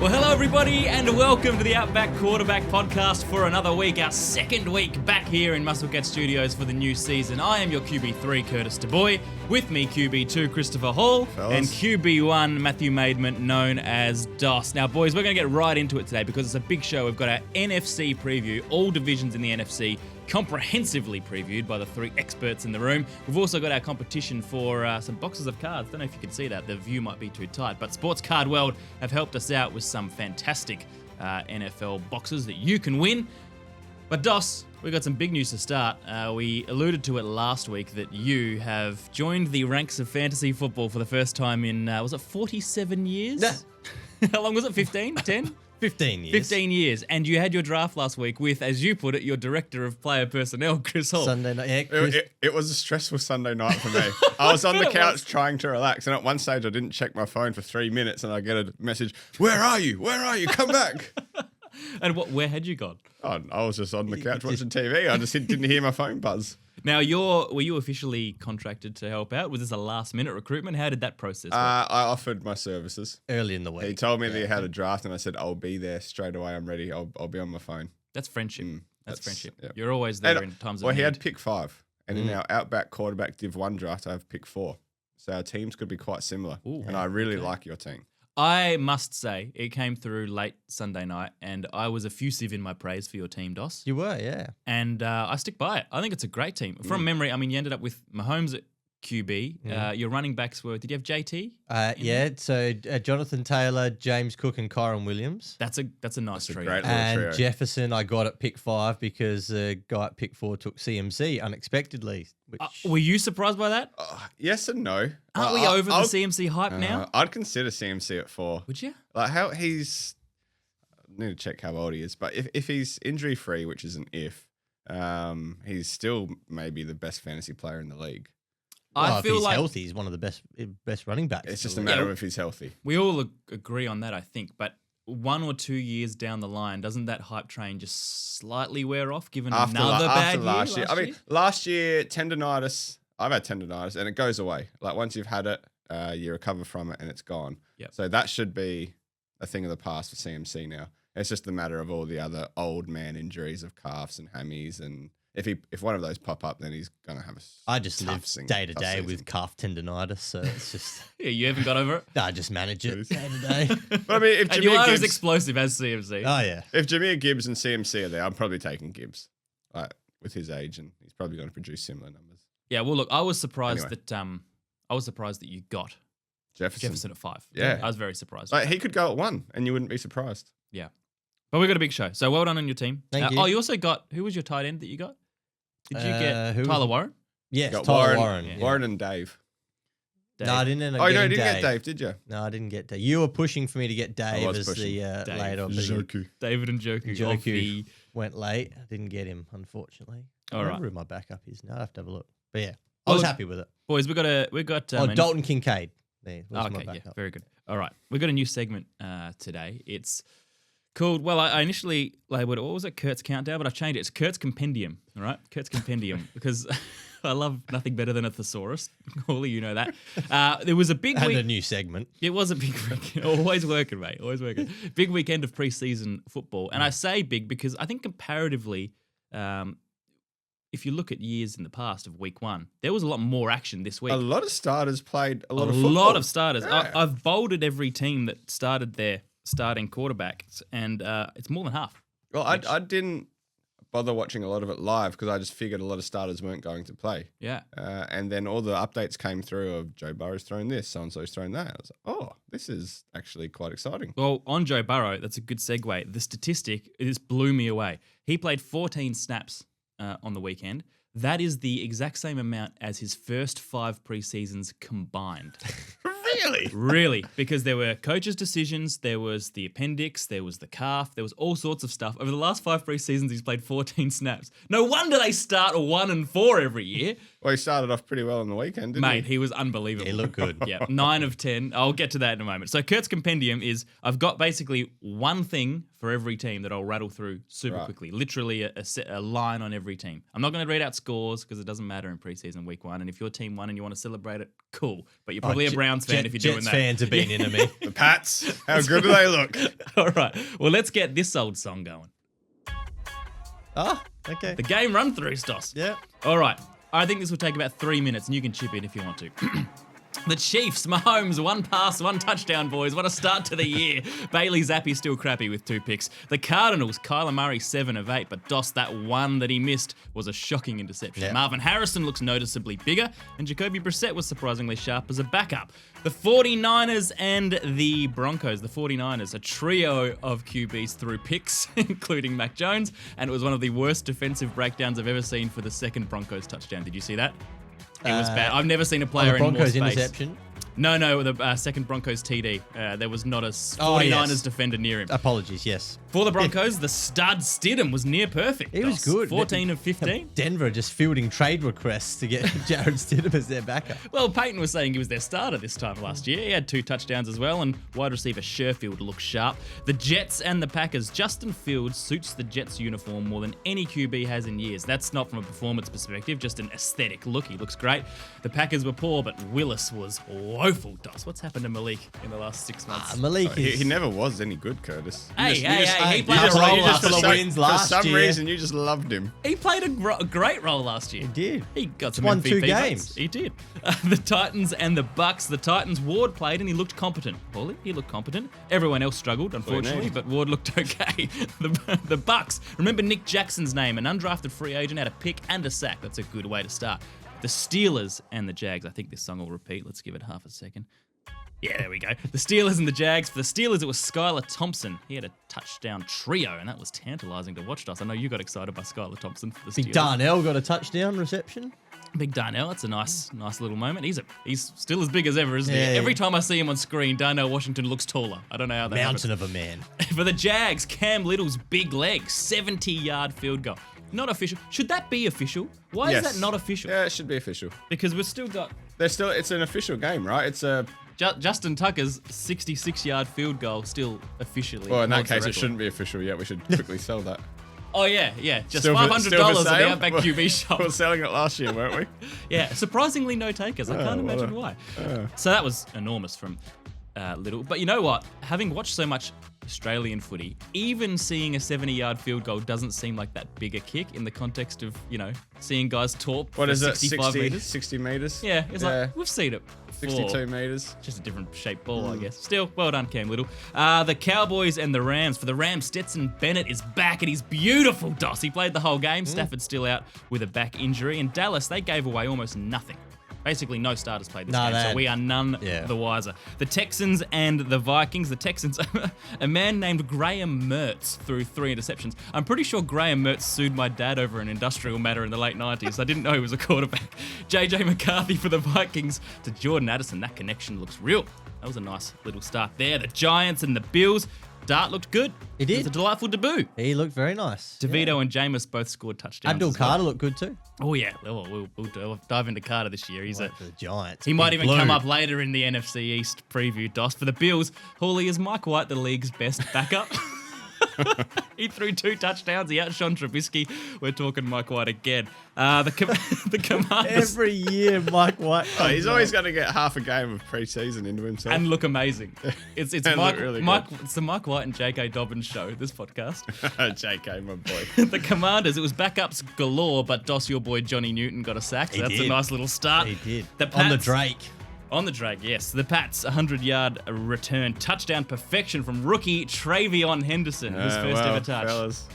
Well, hello everybody, and welcome to the Outback Quarterback Podcast for another week, our second week back here in Musclecat Studios for the new season. I am your QB3, Curtis DeBoy. With me, QB2, Christopher Hall, and QB1, Matthew Maidment, known as DOS. Now, boys, we're going to get right into it today because it's a big show. We've got our NFC preview, all divisions in the NFC, comprehensively previewed by the three experts in the room. We've also got our competition for some boxes of cards. Don't know if you can see that. The view might be too tight, but Sports Card World have helped us out with some fantastic NFL boxes that you can win. But DOS, we've got some big news to start. We alluded to it last week that you have joined the ranks of fantasy football for the first time in, was it 47 years? How long was it? 15? 10? 15 years. 15 years. And you had your draft last week with, as you put it, your director of player personnel, Chris Hall. Sunday night. Yeah, Chris. It was a stressful Sunday night for me. I was on the couch trying to relax, and at one stage I didn't check my phone for 3 minutes, and I get a message, "Where are you? Where are you? Come back." And where had you gone? Oh, I was just on the couch watching TV. I just didn't hear my phone buzz. Now, were you officially contracted to help out? Was this a last-minute recruitment? How did that process work? I offered my services. Early in the week. He told me that he had a draft, and I said, "I'll be there straight away. I'm ready. I'll be on my phone." That's friendship. That's friendship. Yep. You're always there in times of need. He had pick 5, and in our Outback Quarterback Div 1 draft, I have pick 4. So our teams could be quite similar, and I really like your team. I must say, it came through late Sunday night, and I was effusive in my praise for your team, DOS. You were, yeah. And I stick by it. I think it's a great team. From memory, I mean, you ended up with Mahomes at QB. Your running backs were, did you have JT? Yeah, so Jonathan Taylor, James Cook, and Kyron Williams. That's a nice trio. Great little And trio. Jefferson, I got at pick 5 because the guy at pick 4 took CMC unexpectedly. Which Were you surprised by that? Yes and no. Aren't we over the CMC hype now? I'd consider CMC at 4. Would you? Like how he's, I need to check how old he is, but if he's injury free, which is an if, he's still maybe the best fantasy player in the league. I feel if he's healthy, he's one of the best running backs. It's just a matter of if he's healthy. We all agree on that, I think. But 1 or 2 years down the line, doesn't that hype train just slightly wear off? Given another bad year last year. I mean, last year tendonitis. I've had tendonitis, and it goes away. Like once you've had it, you recover from it, and it's gone. Yep. So that should be a thing of the past for CMC now. It's just a matter of all the other old man injuries of calves and hammies, and if one of those pop up, then he's gonna have a. I just live day to day with calf tendonitis, so it's just. Yeah, you haven't got over it. No, I just manage it day to day. But I mean, if and you are as explosive as CMC. Oh yeah. If Jahmyr Gibbs and CMC are there, I'm probably taking Gibbs, like with his age, and he's probably going to produce similar numbers. Yeah, well, look, I was surprised that you got Jefferson at 5. Yeah, I was very surprised. Like he could go at 1, and you wouldn't be surprised. Yeah, but we got a big show, so well done on your team. Thank you. Oh, you also got, who was your tight end that you got? Did you get Tyler Warren? Yes, got Tyler Warren. Yeah. Warren and Dave. No, I didn't end up you getting didn't get Dave, did you? No, I didn't get Dave. You were pushing for me to get Dave as the later. David and Joku went late. I didn't get him, unfortunately. All I right. remember who my backup is now. I have to have a look. But yeah, I was happy with it. Boys, we got Dalton Kincaid. There was my okay, backup. yeah, very good. All right, we got a new segment today. It's called, well, I initially labeled it, what was it, Curt's Countdown, but I've changed it. It's Curt's Compendium, all right? Curt's Compendium, because I love nothing better than a thesaurus. Hawley, you know that. There was a big and week. a new segment. It was a big week. Always working, mate. Always working. Big weekend of preseason football. And I say big because I think comparatively, if you look at years in the past of week 1, there was a lot more action this week. A lot of starters played a lot of football. A lot of starters. Yeah. I've bolded every team that started their starting quarterbacks, and it's more than half. Well, I didn't bother watching a lot of it live because I just figured a lot of starters weren't going to play. Yeah. And then all the updates came through of Joe Burrow's thrown this, so-and-so's thrown that. I was like, oh, this is actually quite exciting. Well, on Joe Burrow, that's a good segue. The statistic, this blew me away. He played 14 snaps on the weekend. That is the exact same amount as his first 5 preseasons combined. Really? Really, because there were coaches' decisions, there was the appendix, there was the calf, there was all sorts of stuff. Over the last 5 preseasons, he's played 14 snaps. No wonder they start a 1 and 4 every year. Well, he started off pretty well on the weekend, didn't Mate, he was unbelievable. He looked good. Yeah, 9 of 10. I'll get to that in a moment. So Curt's compendium is I've got basically one thing for every team that I'll rattle through super quickly. Literally a line on every team. I'm not going to read out scores because it doesn't matter in preseason week 1. And if your team won and you want to celebrate it, cool. But you're probably a Browns fan if you're doing Jets that. fans have been into me. The Pats, how good do they look? All right. Well, let's get this old song going. Oh, okay. The game run through, Stoss. Yeah. All right. I think this will take about 3 minutes, and you can chip in if you want to. The Chiefs, Mahomes, 1 pass, 1 touchdown, boys. What a start to the year. Bailey Zappi still crappy with 2 picks. The Cardinals, Kyler Murray, 7 of 8, but Doss, that one that he missed was a shocking interception. Yeah. Marvin Harrison looks noticeably bigger, and Jacoby Brissett was surprisingly sharp as a backup. The 49ers and the Broncos. The 49ers, a trio of QBs threw picks, including Mac Jones, and it was one of the worst defensive breakdowns I've ever seen for the second Broncos touchdown. Did you see that? It was bad. I've never seen a player the in more Broncos space. interception. No, the second Broncos TD. There was not a 49ers defender near him. Apologies, yes. For the Broncos, the stud Stidham was near perfect. He was good. 14 of 15. Denver just fielding trade requests to get Jared Stidham as their backup. Well, Peyton was saying he was their starter this time last year. He had 2 touchdowns as well, and wide receiver Sherfield looked sharp. The Jets and the Packers. Justin Fields suits the Jets uniform more than any QB has in years. That's not from a performance perspective, just an aesthetic look. He looks great. The Packers were poor, but Willis was woeful. Doss, what's happened to Malik in the last 6 months? Malik is... He never was any good, Curtis. Hey, he played just a role role last after year. the wins last For some year. reason, you just loved him. He played a great role last year. He did. He got some Won MVP 2 votes. games. He did. The Titans and the Bucks. The Titans, Ward played and he looked competent. Paulie, he looked competent. Everyone else struggled, unfortunately, but Ward looked okay. The Bucks. Remember Nick Jackson's name, an undrafted free agent, had a pick and a sack. That's a good way to start. The Steelers and the Jags. I think this song will repeat. Let's give it half a second. Yeah, there we go. The Steelers and the Jags. For the Steelers, it was Skylar Thompson. He had a touchdown trio, and that was tantalizing to watch. Us. I know you got excited by Skylar Thompson for the Steelers. Big Darnell got a touchdown reception. Big Darnell, that's a nice little moment. He's still as big as ever, isn't he? Yeah. Every time I see him on screen, Darnell Washington looks taller. I don't know how that Mountain happens. of a man. For the Jags, Cam Little's big leg, 70-yard field goal. Not official. Should that be official? Why is that not official? Yeah, it should be official. Because we've still got It's an official game, right? It's a... Justin Tucker's 66-yard field goal still officially. Well, in that holds the case, it record. shouldn't be official yet. We should quickly sell that. Oh, yeah. Just Still for- $500 still for at the sale? Outback QB shop. We were selling it last year, weren't we? Yeah, surprisingly no takers. I can't what imagine a- why. So that was enormous from Little. But you know what? Having watched so much Australian footy, even seeing a 70-yard field goal doesn't seem like that big a kick in the context of, seeing guys talk What for is it? 65 meters. 60 meters? Yeah, it's like, we've seen it before. 62 meters. Just a different shaped ball, I guess. Still, well done, Cam Little. The Cowboys and the Rams. For the Rams, Stetson Bennett is back and he's beautiful, Doss. He played the whole game. Stafford's still out with a back injury. And Dallas, they gave away almost nothing. Basically, no starters played this game, so we are none the wiser. The Texans and the Vikings. The Texans, a man named Graham Mertz threw 3 interceptions. I'm pretty sure Graham Mertz sued my dad over an industrial matter in the late 90s. I didn't know he was a quarterback. JJ McCarthy for the Vikings to Jordan Addison. That connection looks real. That was a nice little start there. The Giants and the Bills. Dart looked good. He did. It was a delightful debut. He looked very nice. DeVito and Jameis both scored touchdowns. Abdul as well. Carter looked good too. Oh, yeah. We'll dive into Carter this year. He's For the Giants. He might Big even blue. come up later in the NFC East preview, Doss. For the Bills, Hawley, is Mike White the league's best backup? He threw 2 touchdowns. He outshone Trubisky. We're talking Mike White again. The Commanders. Every year, Mike White. Oh, he's always going to get half a game of preseason into himself. And look amazing. It's And Mike, look really Mike. good. It's the Mike White and J.K. Dobbins show. This podcast. JK, my boy. The Commanders. It was backups galore, but Doss, your boy Johnny Newton, got a sack. So He that's a did. nice little start. He did. The On the Pats- Drake. On the drag, yes. The Pats, 100-yard return, touchdown perfection from rookie Travion Henderson, his first ever touch. Fellas.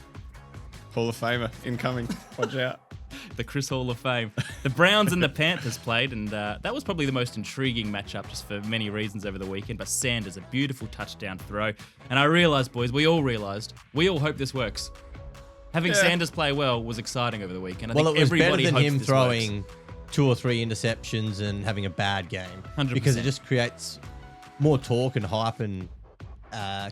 Hall of Famer incoming. Watch out. The Chris Hall of Fame. The Browns and the Panthers played, and that was probably the most intriguing matchup just for many reasons over the weekend. But Sanders, a beautiful touchdown throw. And I realised, boys, we all hope this works. Having Sanders play well was exciting over the weekend. I think Well, it was better everybody than hopes him this throwing works. 2 or 3 interceptions and having a bad game. 100%. Because it just creates more talk and hype and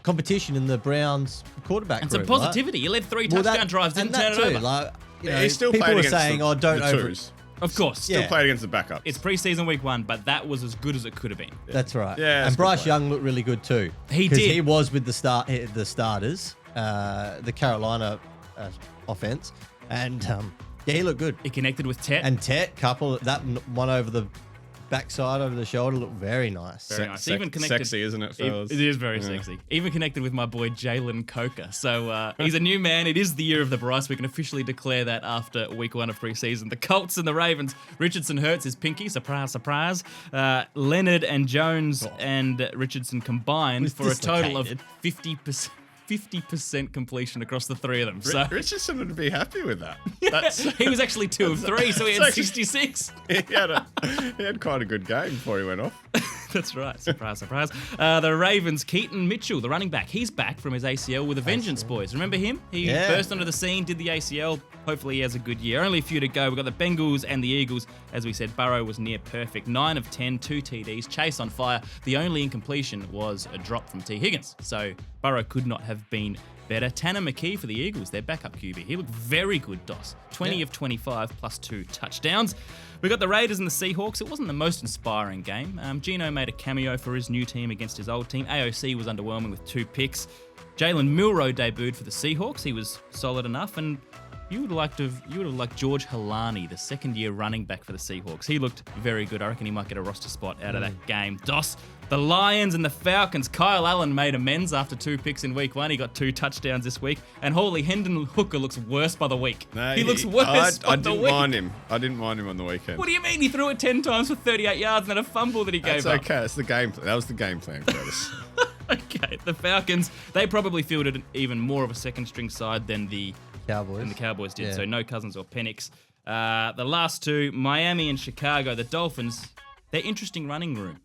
competition in the Browns quarterback And some group, right? positivity. He led 3 Well, touchdown drives, didn't turn it over. Like, He's still people playing were against saying, the "Oh, don't the over." twos. Of course. Still Yeah. played against the backups. It's preseason week 1, but that was as good as it could have been. That's right. Yeah, that's and a good Bryce player. Young looked really good too. He 'Cause did. He was with the starters, the Carolina offense, and he looked good. He connected with Tet. And Tet, that one over the backside, over the shoulder, looked very nice. Very nice. Even connected, Sexy, isn't it, fellas? It is very sexy. Even connected with my boy Jalen Coker. So he's a new man. It is the year of the Bryce. We can officially declare that after week 1 of preseason. The Colts and the Ravens. Richardson hurts his pinky. Surprise, surprise. Leonard and Jones and Richardson combined for a total of 50% completion across the three of them. So Richardson would be happy with that. he was actually 2 of 3, so he had 66. He had quite a good game before he went off. That's right. Surprise, surprise. The Ravens, Keaton Mitchell, the running back. He's back from his ACL with a vengeance, boys. Remember him? He burst onto the scene, did the ACL. Hopefully he has a good year. Only a few to go. We've got the Bengals and the Eagles. As we said, Burrow was near perfect. 9 of 10, 2 TDs, chase on fire. The only incompletion was a drop from T. Higgins. So Burrow could not have been better. Tanner McKee for the Eagles, their backup QB. He looked very good, Dos. 20 of 25 plus 2 touchdowns. We got the Raiders and the Seahawks. It wasn't the most inspiring game. Geno made a cameo for his new team against his old team. AOC was underwhelming with 2 picks. Jalen Milroe debuted for the Seahawks. He was solid enough, and you would have liked George Halani, the second-year running back for the Seahawks. He looked very good. I reckon he might get a roster spot out of that game. Dos, the Lions and the Falcons. Kyle Allen made amends after 2 picks in week 1. He got 2 touchdowns this week. And holy, Hendon Hooker looks worse by the week. No, he looks worse I by the didn't week. mind him. I didn't mind him on the weekend. What do you mean? He threw it 10 times for 38 yards and then a fumble that he gave That's up. okay. That's the game. That was the game plan, Curtis. Okay, the Falcons, they probably fielded even more of a second-string side than the Cowboys did. Yeah. So no Cousins or Penix. The last 2, Miami and Chicago. The Dolphins, their interesting running room,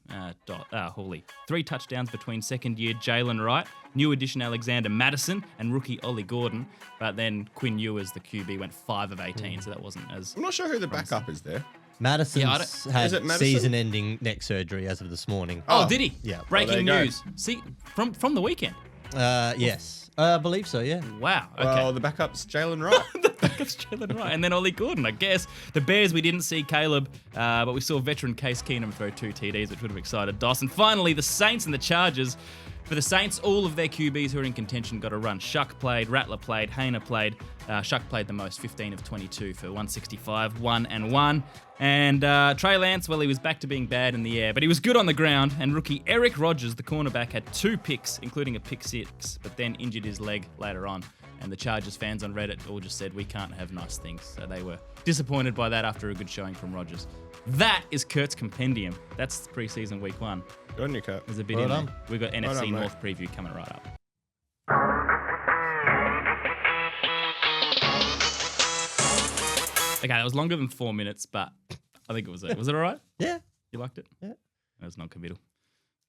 Hawley. 3 touchdowns between second-year Jalen Wright, new addition Alexander Madison, and rookie Ollie Gordon. But then Quinn Ewers, the QB, went 5 of 18, so that wasn't as... I'm not sure who the backup is there. Madison's had Is it Madison? season-ending neck surgery as of this morning. Oh, did he? Yeah. Breaking there you go. news. See, from the weekend. Yes. I believe so, yeah. Wow. Okay. Well, the backup's Jalen Wright. That's Jalen Wright. And then Ollie Gordon, I guess. The Bears, we didn't see Caleb, but we saw veteran Case Keenum throw 2 TDs, which would have excited Dawson. Finally, the Saints and the Chargers. For the Saints, all of their QBs who are in contention got a run. Shuck played, Rattler played, Hayner played. Shuck played the most, 15 of 22 for 165, 1 and 1. And Trey Lance, well, he was back to being bad in the air, but he was good on the ground. And rookie Eric Rodgers, the cornerback, had 2 picks, including a pick 6, but then injured his leg later on. And the Chargers fans on Reddit all just said, we can't have nice things. So they were disappointed by that after a good showing from Rodgers. That is Curt's Compendium. That's preseason week 1. Good on you, Kurt. There's a bit Well in done. there. We've got NFC done, mate. North preview coming right up. Okay, that was longer than 4 minutes, but I think it was it. Was it all right? Yeah. You liked it? Yeah. That was non-committal.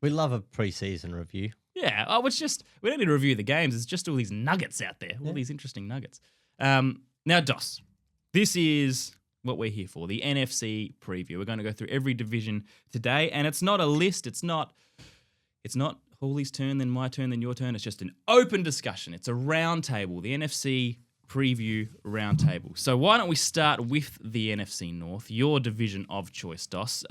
We love a preseason review. Yeah, it's just, we don't need to review the games. It's just all these nuggets out there, all these interesting nuggets. Now, Dos, this is what we're here for, the NFC preview. We're going to go through every division today, and it's not a list. It's not Hawley's turn, then my turn, then your turn. It's just an open discussion. It's a roundtable, the NFC preview roundtable. So why don't we start with the NFC North, your division of choice, Dos.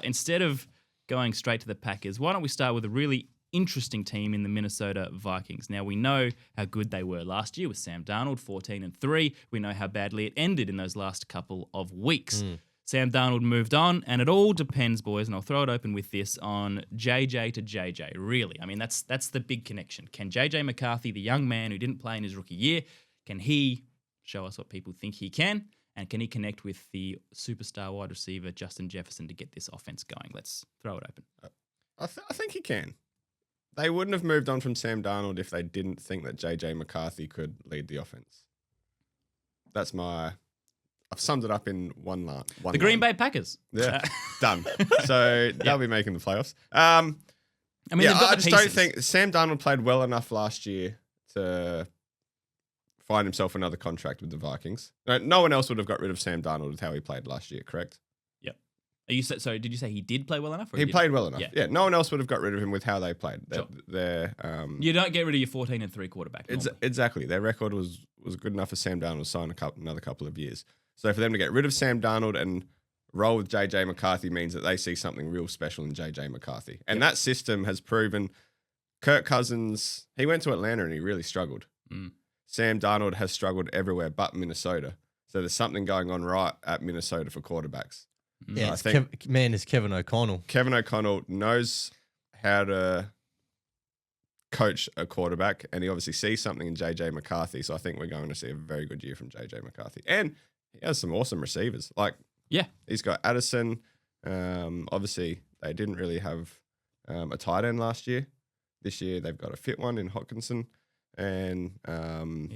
Instead of going straight to the Packers, why don't we start with a really interesting team in the Minnesota Vikings. Now, we know how good they were last year with Sam Darnold, 14-3. We know how badly it ended in those last couple of weeks. Sam Darnold moved on, and it all depends, boys, and I'll throw it open with this, on JJ to JJ, really. I mean, that's the big connection. Can JJ McCarthy, the young man who didn't play in his rookie year, can he show us what people think he can? And can he connect with the superstar wide receiver, Justin Jefferson, to get this offense going? Let's throw it open. I think he can. They wouldn't have moved on from Sam Darnold if they didn't think that JJ McCarthy could lead the offense. I've summed it up in one line. The Green Bay Packers. Yeah, done. So they'll be making the playoffs. I mean, they've got I the just pieces. don't think Sam Darnold played well enough last year to find himself another contract with the Vikings. No one else would have got rid of Sam Darnold with how he played last year, correct? Yep. Are you so? Did you say he did play well enough? Or He didn't? played well enough. Yeah. Yeah, no one else would have got rid of him with how they played. Sure. You You don't get rid of your 14-3 quarterback. normally. exactly. Their record was good enough for Sam Darnold to sign another couple of years. So for them to get rid of Sam Darnold and roll with JJ McCarthy means that they see something real special in JJ McCarthy. And that system has proven Kirk Cousins, he went to Atlanta and he really struggled. Sam Darnold has struggled everywhere but Minnesota. So there's something going on right at Minnesota for quarterbacks. Yeah, I think it's Kevin O'Connell. Kevin O'Connell knows how to coach a quarterback, and he obviously sees something in JJ McCarthy. So I think we're going to see a very good year from JJ McCarthy. And he has some awesome receivers. Like, Yeah. he's got Addison. Obviously, they didn't really have a tight end last year. This year, they've got a fit one in Hutchinson. And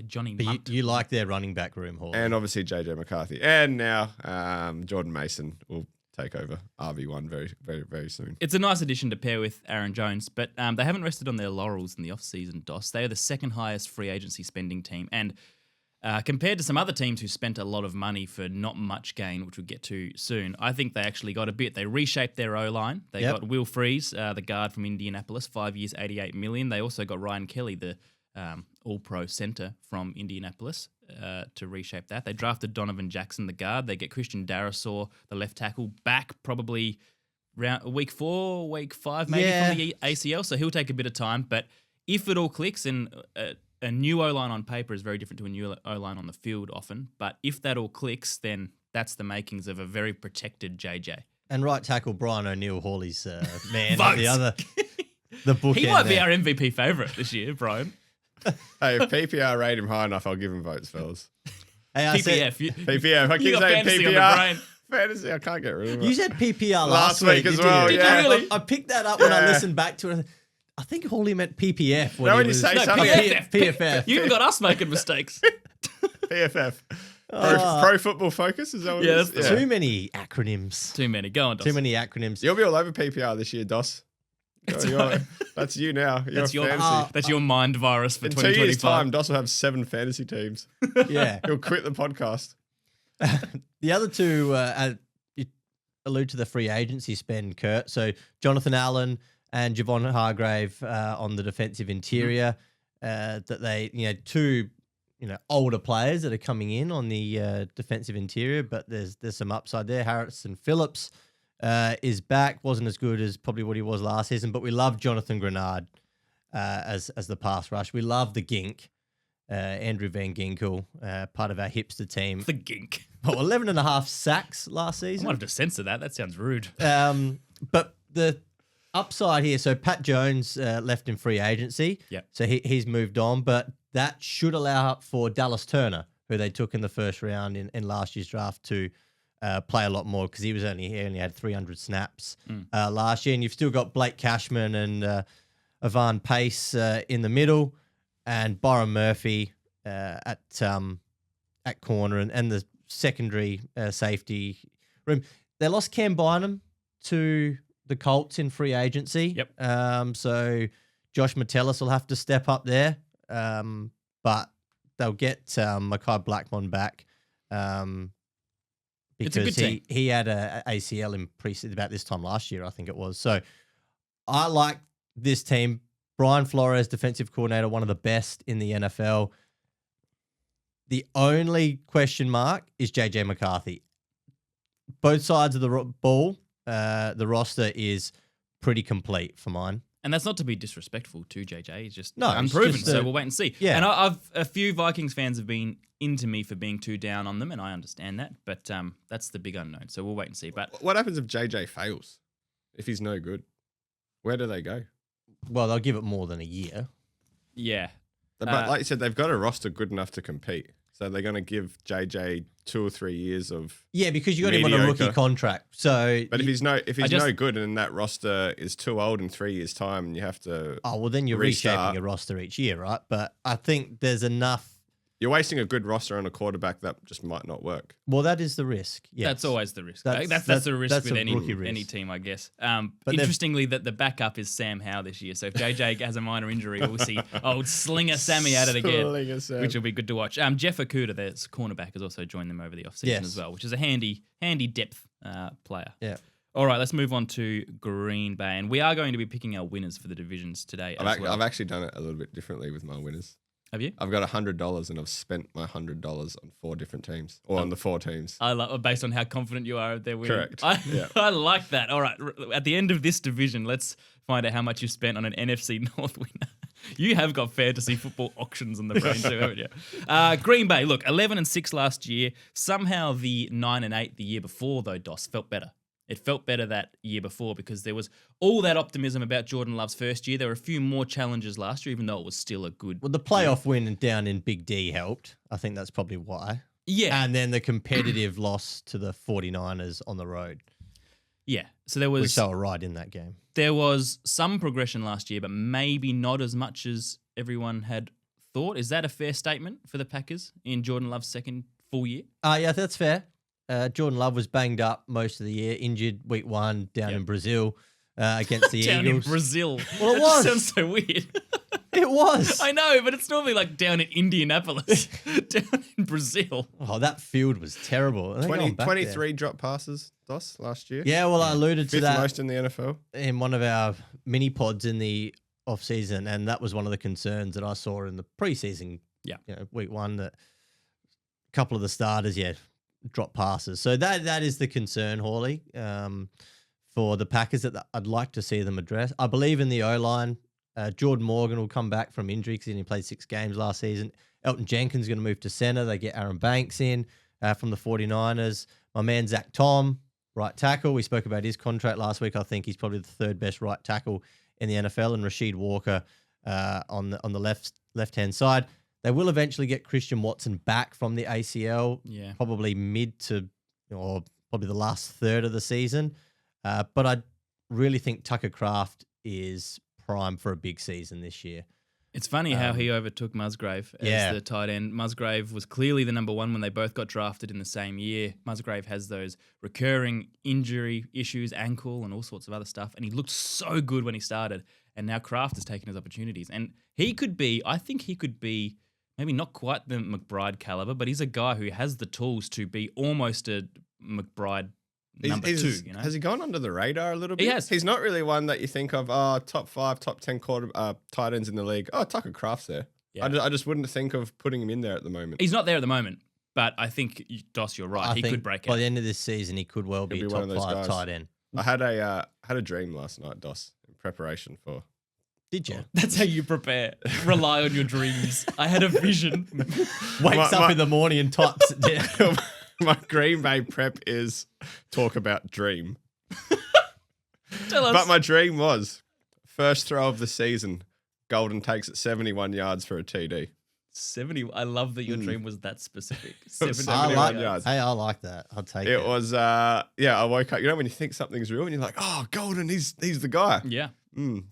Johnny But Munt. you like their running back room, Hall. and obviously JJ McCarthy. And now Jordan Mason will take over RB1 very, very, very soon. It's a nice addition to pair with Aaron Jones, but they haven't rested on their laurels in the offseason, Dos. They are the second highest free agency spending team. And compared to some other teams who spent a lot of money for not much gain, which we'll get to soon, I think they actually got a bit. They reshaped their O-line. They got Will Freeze, the guard from Indianapolis, 5 years, $88 million. They also got Ryan Kelly, the all-pro center from Indianapolis, to reshape that. They drafted Donovan Jackson, the guard. They get Christian Darrisaw, the left tackle, back probably week 4, week 5 maybe from the ACL, so he'll take a bit of time. But if it all clicks, and a new O-line on paper is very different to a new O-line on the field often, but if that all clicks, then that's the makings of a very protected JJ. And right tackle Brian O'Neill, Hawley's man. Votes. The other, the bookend. He might be there. our MVP favourite this year, Brian. Hey, if PPR rate him high enough, I'll give him votes, fellas. Hey, I said- PPF. PPR. If I You keep got saying fantasy on the PPR, brain. fantasy, I can't get rid of it. You said PPR Last last week as didn't well, you? yeah. Did you really? I picked that up when I Yeah. listened back to it. I think Hawley meant PPF. No, he when you was- say No, something, PFF. PFF. You even got us making mistakes. PFF. Oh. Pro Football Focus, is that what Yeah, it is? that's Too many acronyms. Too many. Go on, Dos. Too many acronyms. You'll be all over PPR this year, Dos. That's you now. You're That's your fantasy. that's your mind virus for In 2 years' 2025. time, Dos will have 7 fantasy teams. Yeah. He'll quit the podcast. The other two, you allude to the free agency spend, Curt. So Jonathan Allen and Javon Hargrave on the defensive interior. That they, two, older players that are coming in on the defensive interior, but there's some upside there. Harrison Phillips is back. Wasn't as good as probably what he was last season, but we love Jonathan Grenard as the pass rush. We love the Gink. Andrew Van Ginkel, part of our hipster team. The gink. 11 and a half sacks last I season. might have to censor that. That sounds rude. But the upside here, so Pat Jones left in free agency. Yep. So he's moved on, but that should allow for Dallas Turner, who they took in the first round in last year's draft, to play a lot more because he only had 300 snaps last year. And you've still got Blake Cashman and Ivan Pace in the middle, and Byron Murphy at corner and the secondary safety room. They lost Cam Bynum to the Colts in free agency. Yep. So Josh Metellus will have to step up there. But they'll get Mekhi Blackmon back It's a because good team. he had a ACL in preseason about this time last year, I think it was. So I like this team. Brian Flores, defensive coordinator, one of the best in the NFL. The only question mark is JJ McCarthy. Both sides of the ball, the roster is pretty complete for mine. And that's not to be disrespectful to JJ. He's just No, it's unproven, just so we'll wait and see. Yeah. And I've a few Vikings fans have been into me for being too down on them, and I understand that. But that's the big unknown, so we'll wait and see. But What happens if JJ fails? If he's no good? Where do they go? Well, they'll give it more than a year. yeah, But like you said, they've got a roster good enough to compete. So they're going to give JJ 2 or 3 years of. Yeah, because you got him on a rookie Mediocre. contract. So, But if he's no just- good and that roster is too old in 3 years' time, and you have to. oh well, then you're restart. reshaping a roster each year, right? But I think there's enough. You're wasting a good roster on a quarterback that just might not work. Well, that is the risk. Yes. that's always the risk. That's- That's the risk that's with a any rookie risk. team, I guess. But they've- Interestingly, that the backup is Sam Howe this year. So if JJ has a minor injury, we'll see old Slinger Sammy at it again, Slinger Sam. which will be good to watch. Jeff Okuda, their cornerback, has also joined them over the offseason Yes. as well, which is a handy depth player. Yeah. All right, let's move on to Green Bay. And we are going to be picking our winners for the divisions today as well. I've actually done it a little bit differently with my winners. Have you? I've got $100 and I've spent my $100 on 4 different teams, or on the 4 teams. I love based on how confident you are of their winning. Correct. I, I like that. All right, at the end of this division, let's find out how much you spent on an NFC North winner. You have got fantasy football auctions on the brain too, haven't you? Green Bay, look, 11-6 last year. Somehow the 9-8 the year before, though, Dos, felt better. It felt better that year before because there was all that optimism about Jordan Love's first year. There were a few more challenges last year, even though it was still a good. Well, the playoff win down in Big D helped. I think that's probably why. Yeah. And then the competitive loss to the 49ers on the road. Yeah. So there was. Which they were right in that game. There was some progression last year, but maybe not as much as everyone had thought. Is that a fair statement for the Packers in Jordan Love's second full year? Yeah, that's fair. Jordan Love was banged up most of the year, injured week 1 down in Brazil against the down Eagles. In Brazil. Well, it that was. Just sounds so weird. It was. I know, but it's normally like down in Indianapolis, down in Brazil. Oh, that field was terrible. 23 drop passes, Dos, last year. Yeah, well, I alluded to 5th that most in the NFL. in one of our mini pods in the off season, and that was one of the concerns that I saw in the preseason. Yeah, week 1 that a couple of the starters, drop passes. So that is the concern, Hawley, for the Packers that I'd like to see them address. I believe in the O-line. Jordan Morgan will come back from injury because he only played 6 games last season. Elton Jenkins is going to move to center. They get Aaron Banks in from the 49ers. My man Zach Tom, right tackle. We spoke about his contract last week. I think he's probably the 3rd best right tackle in the NFL. And Rasheed Walker on the left-hand side. They will eventually get Christian Watson back from the ACL, probably mid to, or probably the last third of the season. But I really think Tucker Kraft is prime for a big season this year. It's funny how he overtook Musgrave as the tight end. Musgrave was clearly the number 1 when they both got drafted in the same year. Musgrave has those recurring injury issues, ankle and all sorts of other stuff, and he looked so good when he started. And now Kraft has taken his opportunities. And I think he could be maybe not quite the McBride caliber, but he's a guy who has the tools to be almost a McBride number 2. You know? Has he gone under the radar a little bit? He has. He's not really one that you think of, top 5, top 10 tight ends in the league. Oh, Tucker Kraft's there. Yeah. I just wouldn't think of putting him in there at the moment. He's not there at the moment, but I think, Dos, you're right. He could break out. By the end of this season, he could well be a top 5 tight end. I had a dream last night, Dos, in preparation for... Did you? That's how you prepare. Rely on your dreams. I had a vision. Wakes up in the morning and types it down. My Green Bay prep is talk about dream. Tell us. But my dream was first throw of the season. Golden takes it 71 yards for a TD. 70. I love that your dream was that specific. 71 yards. Hey, I like that. I'll take it. It was, I woke up. You know when you think something's real and you're like, oh, Golden, he's the guy. Yeah.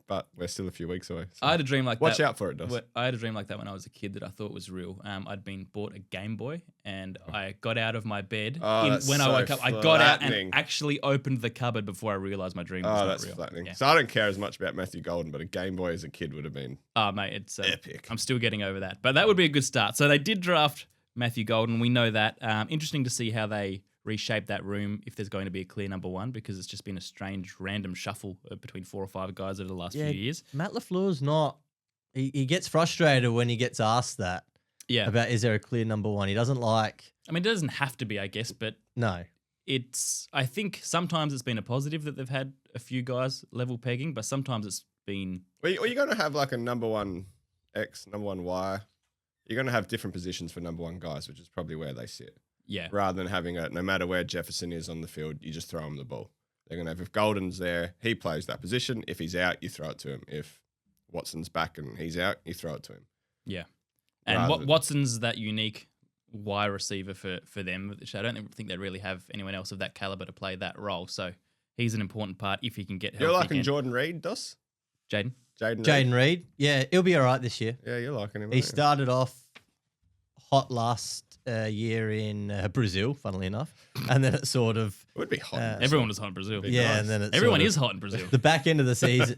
But we're still a few weeks away. So I had a dream like that. Watch out for it, Dos. I had a dream like that when I was a kid that I thought was real. I'd been bought a Game Boy and I got out of my bed. I woke up, I got out and actually opened the cupboard before I realized my dream was not that's real. flattening. Yeah. So I don't care as much about Matthew Golden, but a Game Boy as a kid would have been mate, it's epic. I'm still getting over that. But that would be a good start. So they did draft Matthew Golden. We know that. Interesting to see how they reshape that room if there's going to be a clear number 1 because it's just been a strange random shuffle between 4 or 5 guys over the last few years. Matt LaFleur's not... He gets frustrated when he gets asked that. Yeah. About is there a clear number 1? He doesn't like... I mean, it doesn't have to be, I guess, but... No. I think sometimes it's been a positive that they've had a few guys level pegging, but sometimes it's been... Well, you're going to have like a number 1 X, number 1 Y. You're going to have different positions for number 1 guys, which is probably where they sit. Yeah. Rather than having no matter where Jefferson is on the field, you just throw him the ball. They're going to have, if Golden's there, he plays that position. If he's out, you throw it to him. If Watson's back and he's out, you throw it to him. Yeah. And Watson's that unique wide receiver for them, which I don't think they really have anyone else of that caliber to play that role. So he's an important part if he can get healthy. You're liking Jordan Reed, Dos? Jaden Reed. Yeah, he'll be all right this year. Yeah, you're liking him. He started off hot last year in Brazil, funnily enough, and then it sort of... It would be hot. Everyone was hot in Brazil. Yeah, and then everyone is hot in Brazil. The back end of the season,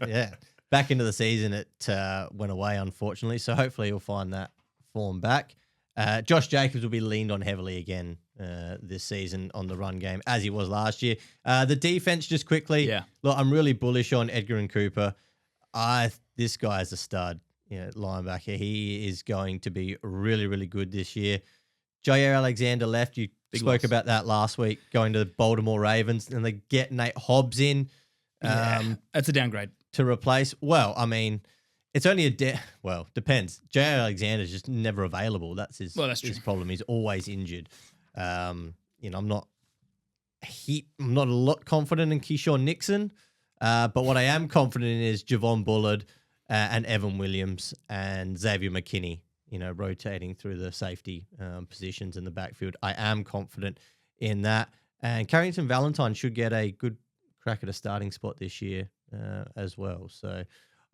back into the season, it went away, unfortunately. So hopefully he'll find that form back. Josh Jacobs will be leaned on heavily again this season on the run game as he was last year. The defense, just quickly. Yeah. Look, I'm really bullish on Edgar and Cooper. This guy is a stud, linebacker. He is going to be really, really good this year. Jair Alexander left. You spoke about that last week, going to the Baltimore Ravens, and they get Nate Hobbs in. That's a downgrade. To replace. Well, I mean, it's only depends. Jair Alexander's just never available. That's his problem. He's always injured. I'm not a lot confident in Keyshawn Nixon, but what I am confident in is Javon Bullard and Evan Williams and Xavier McKinney, rotating through the safety positions in the backfield. I am confident in that. And Carrington Valentine should get a good crack at a starting spot this year as well. So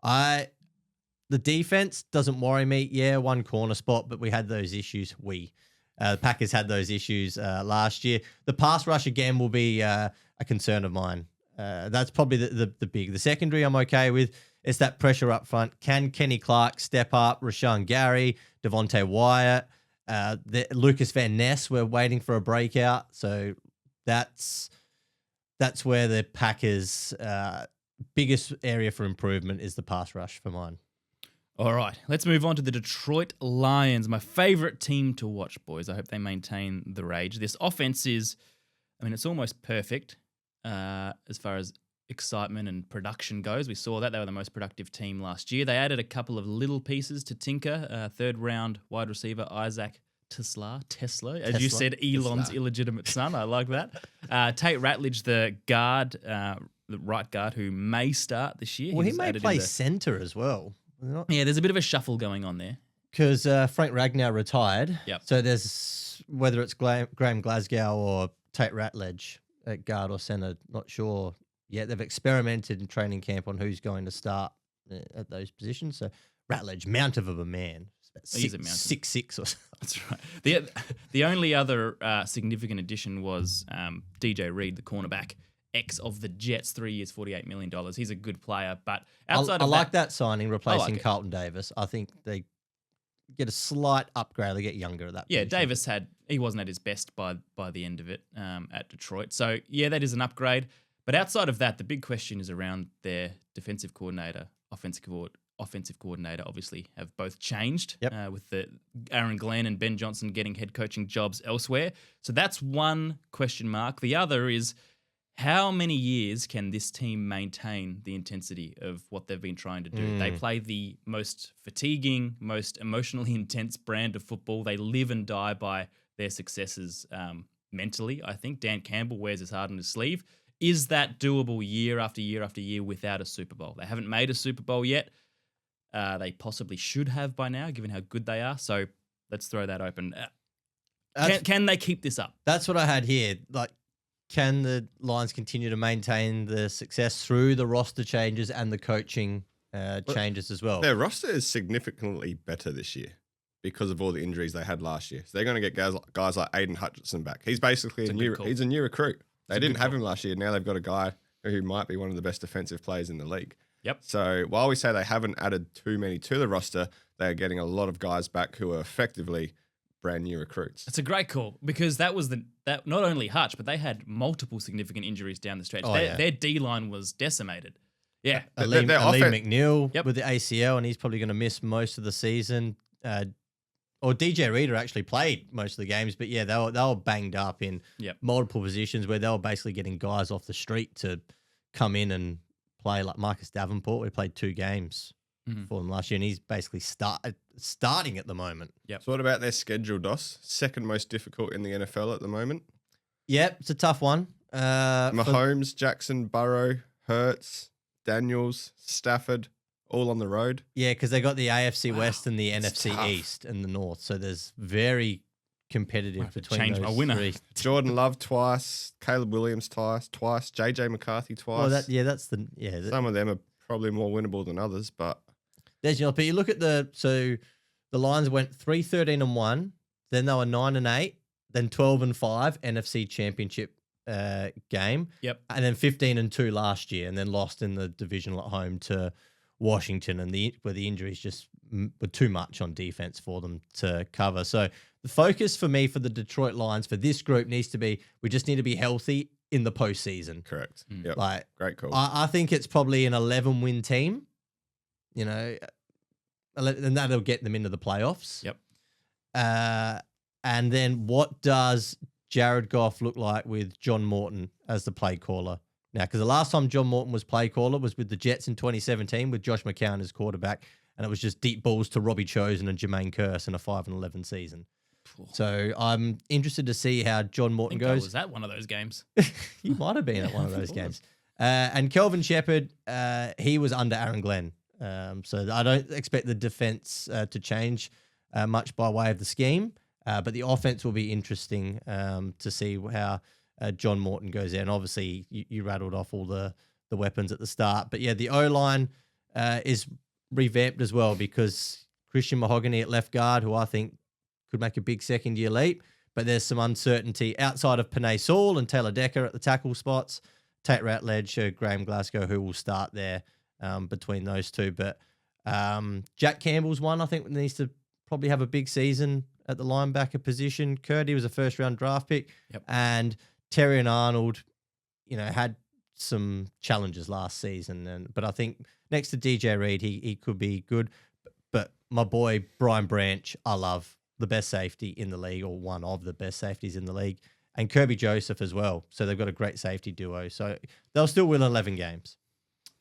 the defense doesn't worry me. Yeah, one corner spot, but we had those issues. The Packers had those issues last year. The pass rush again will be a concern of mine. That's probably the big. The secondary I'm okay with. It's that pressure up front. Can Kenny Clark step up? Rashawn Gary, Devontae Wyatt, Lucas Van Ness. We're waiting for a breakout. So that's where the Packers' biggest area for improvement is the pass rush for mine. All right, let's move on to the Detroit Lions, my favorite team to watch, boys. I hope they maintain the rage. This offense is, it's almost perfect as far as excitement and production goes. We saw that. They were the most productive team last year. They added a couple of little pieces to tinker. Third-round wide receiver Isaac Tesla, as you said, Elon's illegitimate son. I like that. Tate Ratledge, the right guard, who may start this year. Well, he may play center as well. Yeah, there's a bit of a shuffle going on there. Because Frank Ragnow retired. Yep. So there's, whether it's Graham Glasgow or Tate Ratledge at guard or center, not sure yet. They've experimented in training camp on who's going to start at those positions. So Ratledge, mount of a man. He's a mountain. 6'6" or something. That's right. The only other significant addition was DJ Reed, the cornerback, ex of the Jets, 3 years, $48 million. He's a good player, but outside I like that signing, replacing Carlton Davis. I think they get a slight upgrade. They get younger at that Yeah, position. Davis he wasn't at his best by the end of it at Detroit. So, yeah, that is an upgrade. But outside of that, the big question is around their defensive coordinator, offensive coordinator, obviously, have both changed with the Aaron Glenn and Ben Johnson getting head coaching jobs elsewhere. So that's one question mark. The other is, how many years can this team maintain the intensity of what they've been trying to do? They play the most fatiguing, most emotionally intense brand of football. They live and die by their successes mentally, I think. Dan Campbell wears his heart on his sleeve. Is that doable year after year after year without a Super Bowl? They haven't made a Super Bowl yet. They possibly should have by now, given how good they are. So let's throw that open. Can they keep this up? That's what I had here. Can the Lions continue to maintain the success through the roster changes and the coaching changes as well? Their roster is significantly better this year because of all the injuries they had last year. So they're going to get guys like Aidan Hutchinson back. He's basically he's a new recruit. They didn't have him last year. Now they've got a guy who might be one of the best defensive players in the league. Yep. So while we say they haven't added too many to the roster, they're getting a lot of guys back who are effectively brand new recruits. It's a great call because that was that not only Hutch, but they had multiple significant injuries down the stretch. Their D-line was decimated. Yeah. Ali McNeil with the ACL, and he's probably going to miss most of the season. Or DJ Reader actually played most of the games, but yeah, they were banged up in multiple positions where they were basically getting guys off the street to come in and play, like Marcus Davenport. We played 2 games for them last year, and he's basically starting at the moment. Yep. So what about their schedule, Dos? Second most difficult in the NFL at the moment. Yep, it's a tough one. Mahomes, Jackson, Burrow, Hurts, Daniels, Stafford, all on the road. Yeah, because they got the AFC West and the NFC East and the North, so there's very competitive between those three. Jordan Love twice, Caleb Williams twice, JJ McCarthy twice. Well, some of them are probably more winnable than others, but but you look at the Lions went 3-13-1, then they were 9-8, then 12-5 NFC Championship game. Yep. And then 15-2 last year, and then lost in the divisional at home to Washington, and where the injuries just were too much on defense for them to cover. So the focus for me for the Detroit Lions for this group needs to be we just need to be healthy in the postseason. Correct. Yep. Like, great call. I think it's probably an 11-win team, you know, and that'll get them into the playoffs. Yep. And then what does Jared Goff look like with John Morton as the play caller? Now, because the last time John Morton was play caller was with the Jets in 2017 with Josh McCown as quarterback, and it was just deep balls to Robbie Chosen and Jermaine Kearse in a 5-11 season. So I'm interested to see how John Morton goes. Was that one of those games? You might have been at one of those games. And Kelvin Shepherd, he was under Aaron Glenn. So I don't expect the defense to change much by way of the scheme, but the offense will be interesting to see how John Morton goes there. And obviously, you rattled off all the weapons at the start. But yeah, the O-line is revamped as well because Christian Mahogany at left guard, who I think could make a big second-year leap, but there's some uncertainty outside of Panay Sewell and Taylor Decker at the tackle spots, Tate Ratledge, Graham Glasgow, who will start there between those two. But Jack Campbell's one I think needs to probably have a big season at the linebacker position. Curt, he was a first-round draft pick. Yep. And Terry and Arnold, you know, had some challenges last season. But I think next to DJ Reed, he could be good. But my boy, Brian Branch, I love. The best safety in the league, or one of the best safeties in the league, and Kirby Joseph as well. So they've got a great safety duo. So they'll still win 11 games.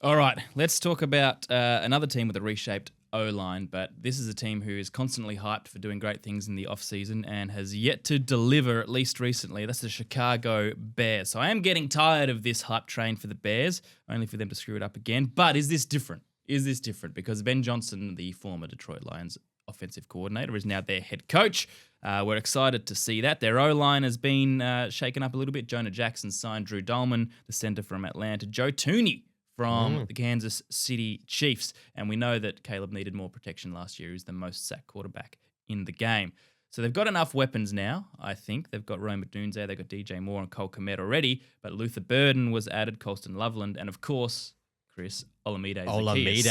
All right, let's talk about another team with a reshaped O-line, but this is a team who is constantly hyped for doing great things in the offseason and has yet to deliver, at least recently. That's the Chicago Bears. So I am getting tired of this hype train for the Bears, only for them to screw it up again. But is this different? Is this different? Because Ben Johnson, the former Detroit Lions offensive coordinator, is now their head coach. We're excited to see that. Their O-line has been shaken up a little bit. Jonah Jackson signed Drew Dolman, the center from Atlanta. Joe Tooney from the Kansas City Chiefs. And we know that Caleb needed more protection last year. He was the most sacked quarterback in the game. So they've got enough weapons now, I think. They've got Rome Dunze, they've got DJ Moore and Cole Kmet already, but Luther Burden was added, Colston Loveland, and of course, Chris Olamide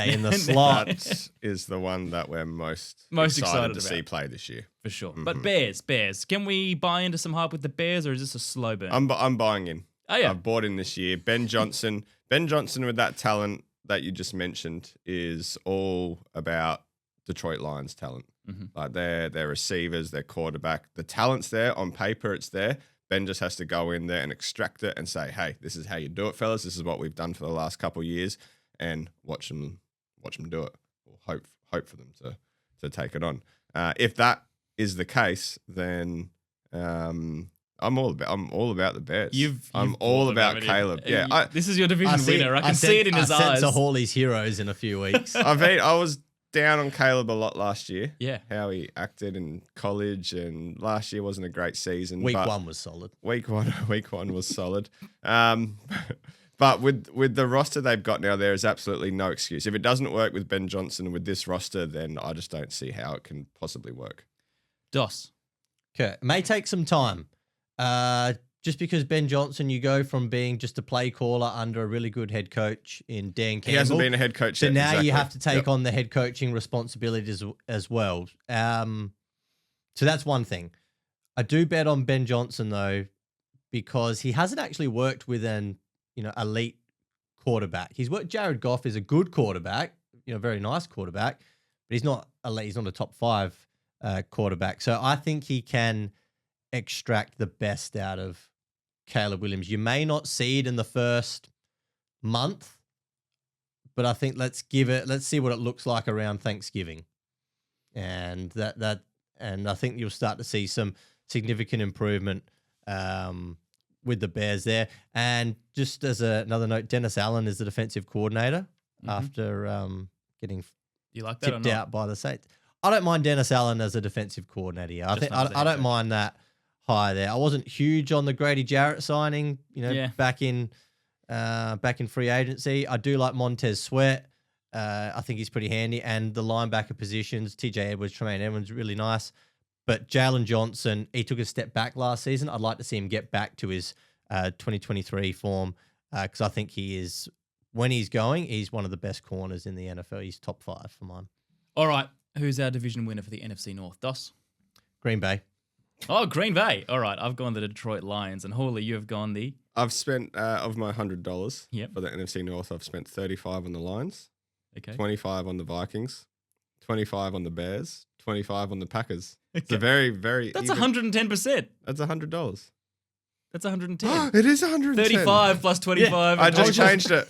in the slot. That is the one that we're most excited to see play this year. For sure. Mm-hmm. But Bears. Can we buy into some hype with the Bears, or is this a slow burn? I'm buying in. Oh, yeah. I've bought in this year. Ben Johnson with that talent that you just mentioned is all about Detroit Lions talent. Mm-hmm. Like their receivers, their quarterback, the talent's there. On paper, it's there. Ben just has to go in there and extract it and say, hey, this is how you do it, fellas. This is what we've done for the last couple of years, and watch them do it. Or hope for them to take it on. If that is the case, then I'm all about the Bears. I'm all about Caleb. Yeah, this is your division winner. I can see it in his eyes. I sense a Hawley's Heroes in a few weeks. I was down on Caleb a lot last year. Yeah. How he acted in college, and last year wasn't a great season. Week one was solid. Week one was solid. But with the roster they've got now, there is absolutely no excuse. If it doesn't work with Ben Johnson with this roster, then I just don't see how it can possibly work. Dos. Okay. It may take some time. Just because Ben Johnson, you go from being just a play caller under a really good head coach in Dan Campbell. He hasn't been a head coach so yet. Now exactly. you have to take on the head coaching responsibilities as well. So that's one thing. I do bet on Ben Johnson, though, because he hasn't actually worked with an elite quarterback. He's worked. Jared Goff is a good quarterback, very nice quarterback, but he's not elite. He's not a top 5 quarterback. So I think he can extract the best out of Caleb Williams. You may not see it in the first month, but I think let's see what it looks like around Thanksgiving. And and I think you'll start to see some significant improvement with the Bears there. And just as another note, Dennis Allen is the defensive coordinator after getting you like that tipped out by the Saints. I don't mind Dennis Allen as a defensive coordinator. I don't mind that high there. I wasn't huge on the Grady Jarrett signing, back in free agency. I do like Montez Sweat. I think he's pretty handy. And the linebacker positions, TJ Edwards, Tremaine Edwards, really nice. But Jalen Johnson, he took a step back last season. I'd like to see him get back to his 2023 form because I think when he's going, he's one of the best corners in the NFL. He's top 5 for mine. All right. Who's our division winner for the NFC North? Dos? Green Bay. Oh, Green Bay. All right. I've gone the Detroit Lions. And Hawley, you have gone the... I've spent, of my $100 Yep. for the NFC North, I've spent 35 on the Lions, Okay. 25 on the Vikings, 25 on the Bears, 25 on the Packers. It's Okay. a very, very That's even- 110%. That's $100. That's 110. It is 110. 35 plus 25. I and just 25. changed it.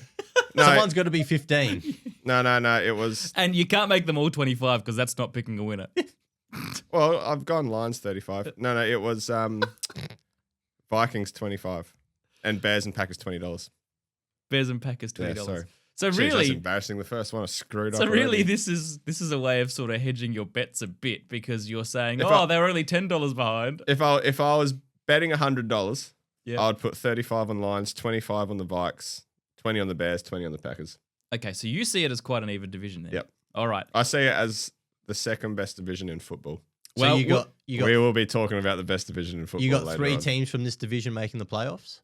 No, Someone's got to be 15. no. It was, And you can't make them all 25 because that's not picking a winner. well, I've gone Lions 35. No, it was Vikings 25 and Bears and Packers $20. Bears and Packers $20. Yeah, sorry. So Jeez, that's really, embarrassing. The first one I screwed up. so really, already. this is a way of sort of hedging your bets a bit because you're saying, If they're only $10 behind. If I was betting $100, Yeah. I would put 35 on Lions, 25 on the Vikes, 20 on the Bears, 20 on the Packers. Okay, so you see it as quite an even division then. Yep. All right. I see it as the second best division in football. So Well, you got We will be talking about the best division in football. you got later 3 on. teams from this division making the playoffs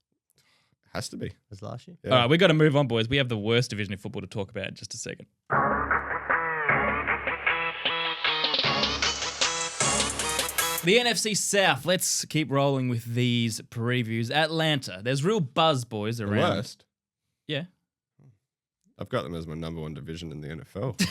Has to be. as last year. Yeah. All right, we've got to move on, boys. We have the worst division in football to talk about in just a second. The NFC South. Let's keep rolling with these previews. Atlanta. There's real buzz, boys, The around. worst. Yeah. I've got them as my number one division in the NFL.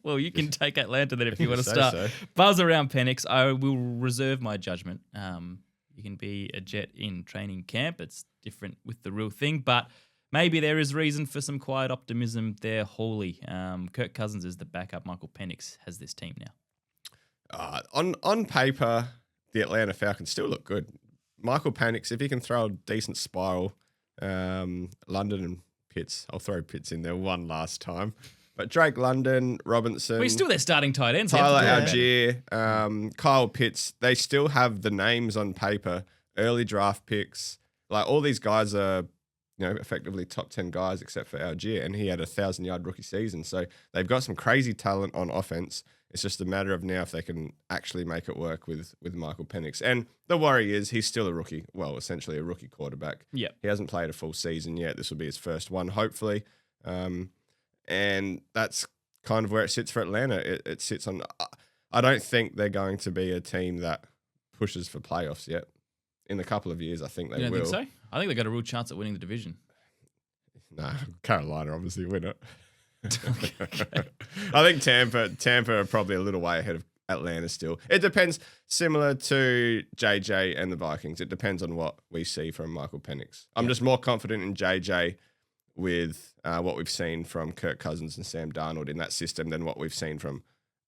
Well, you can take Atlanta then if you want to Say start. so. Buzz around Penix. I will reserve my judgment. You can be a Jet in training camp. It's different with the real thing, but maybe there is reason for some quiet optimism there. Hawley. Kirk Cousins is the backup. Michael Penix has this team now. On paper, the Atlanta Falcons still look good. Michael Penix, if he can throw a decent spiral, London and Pitts. I'll throw Pitts in there one last time. But Drake London, Robinson, Well, still their starting tight ends. Tyler They have to do that. Algier, Kyle Pitts, they still have the names on paper, early draft picks. Like all these guys are, effectively top 10 guys except for Algier, and he had a 1,000-yard rookie season. So they've got some crazy talent on offense. It's just a matter of now if they can actually make it work with Michael Penix. And the worry is he's still a rookie. Well, essentially a rookie quarterback. Yeah. He hasn't played a full season yet. This will be his first one, hopefully. And that's kind of where it sits for Atlanta. It sits on. I don't think they're going to be a team that pushes for playoffs yet. In a couple of years, I think they You don't will. think so? I think they've got a real chance at winning the division. No, Carolina obviously win it. I think Tampa are probably a little way ahead of Atlanta still. It depends, similar to JJ and the Vikings. It depends on what we see from Michael Penix. I'm just more confident in JJ with what we've seen from Kirk Cousins and Sam Darnold in that system than what we've seen from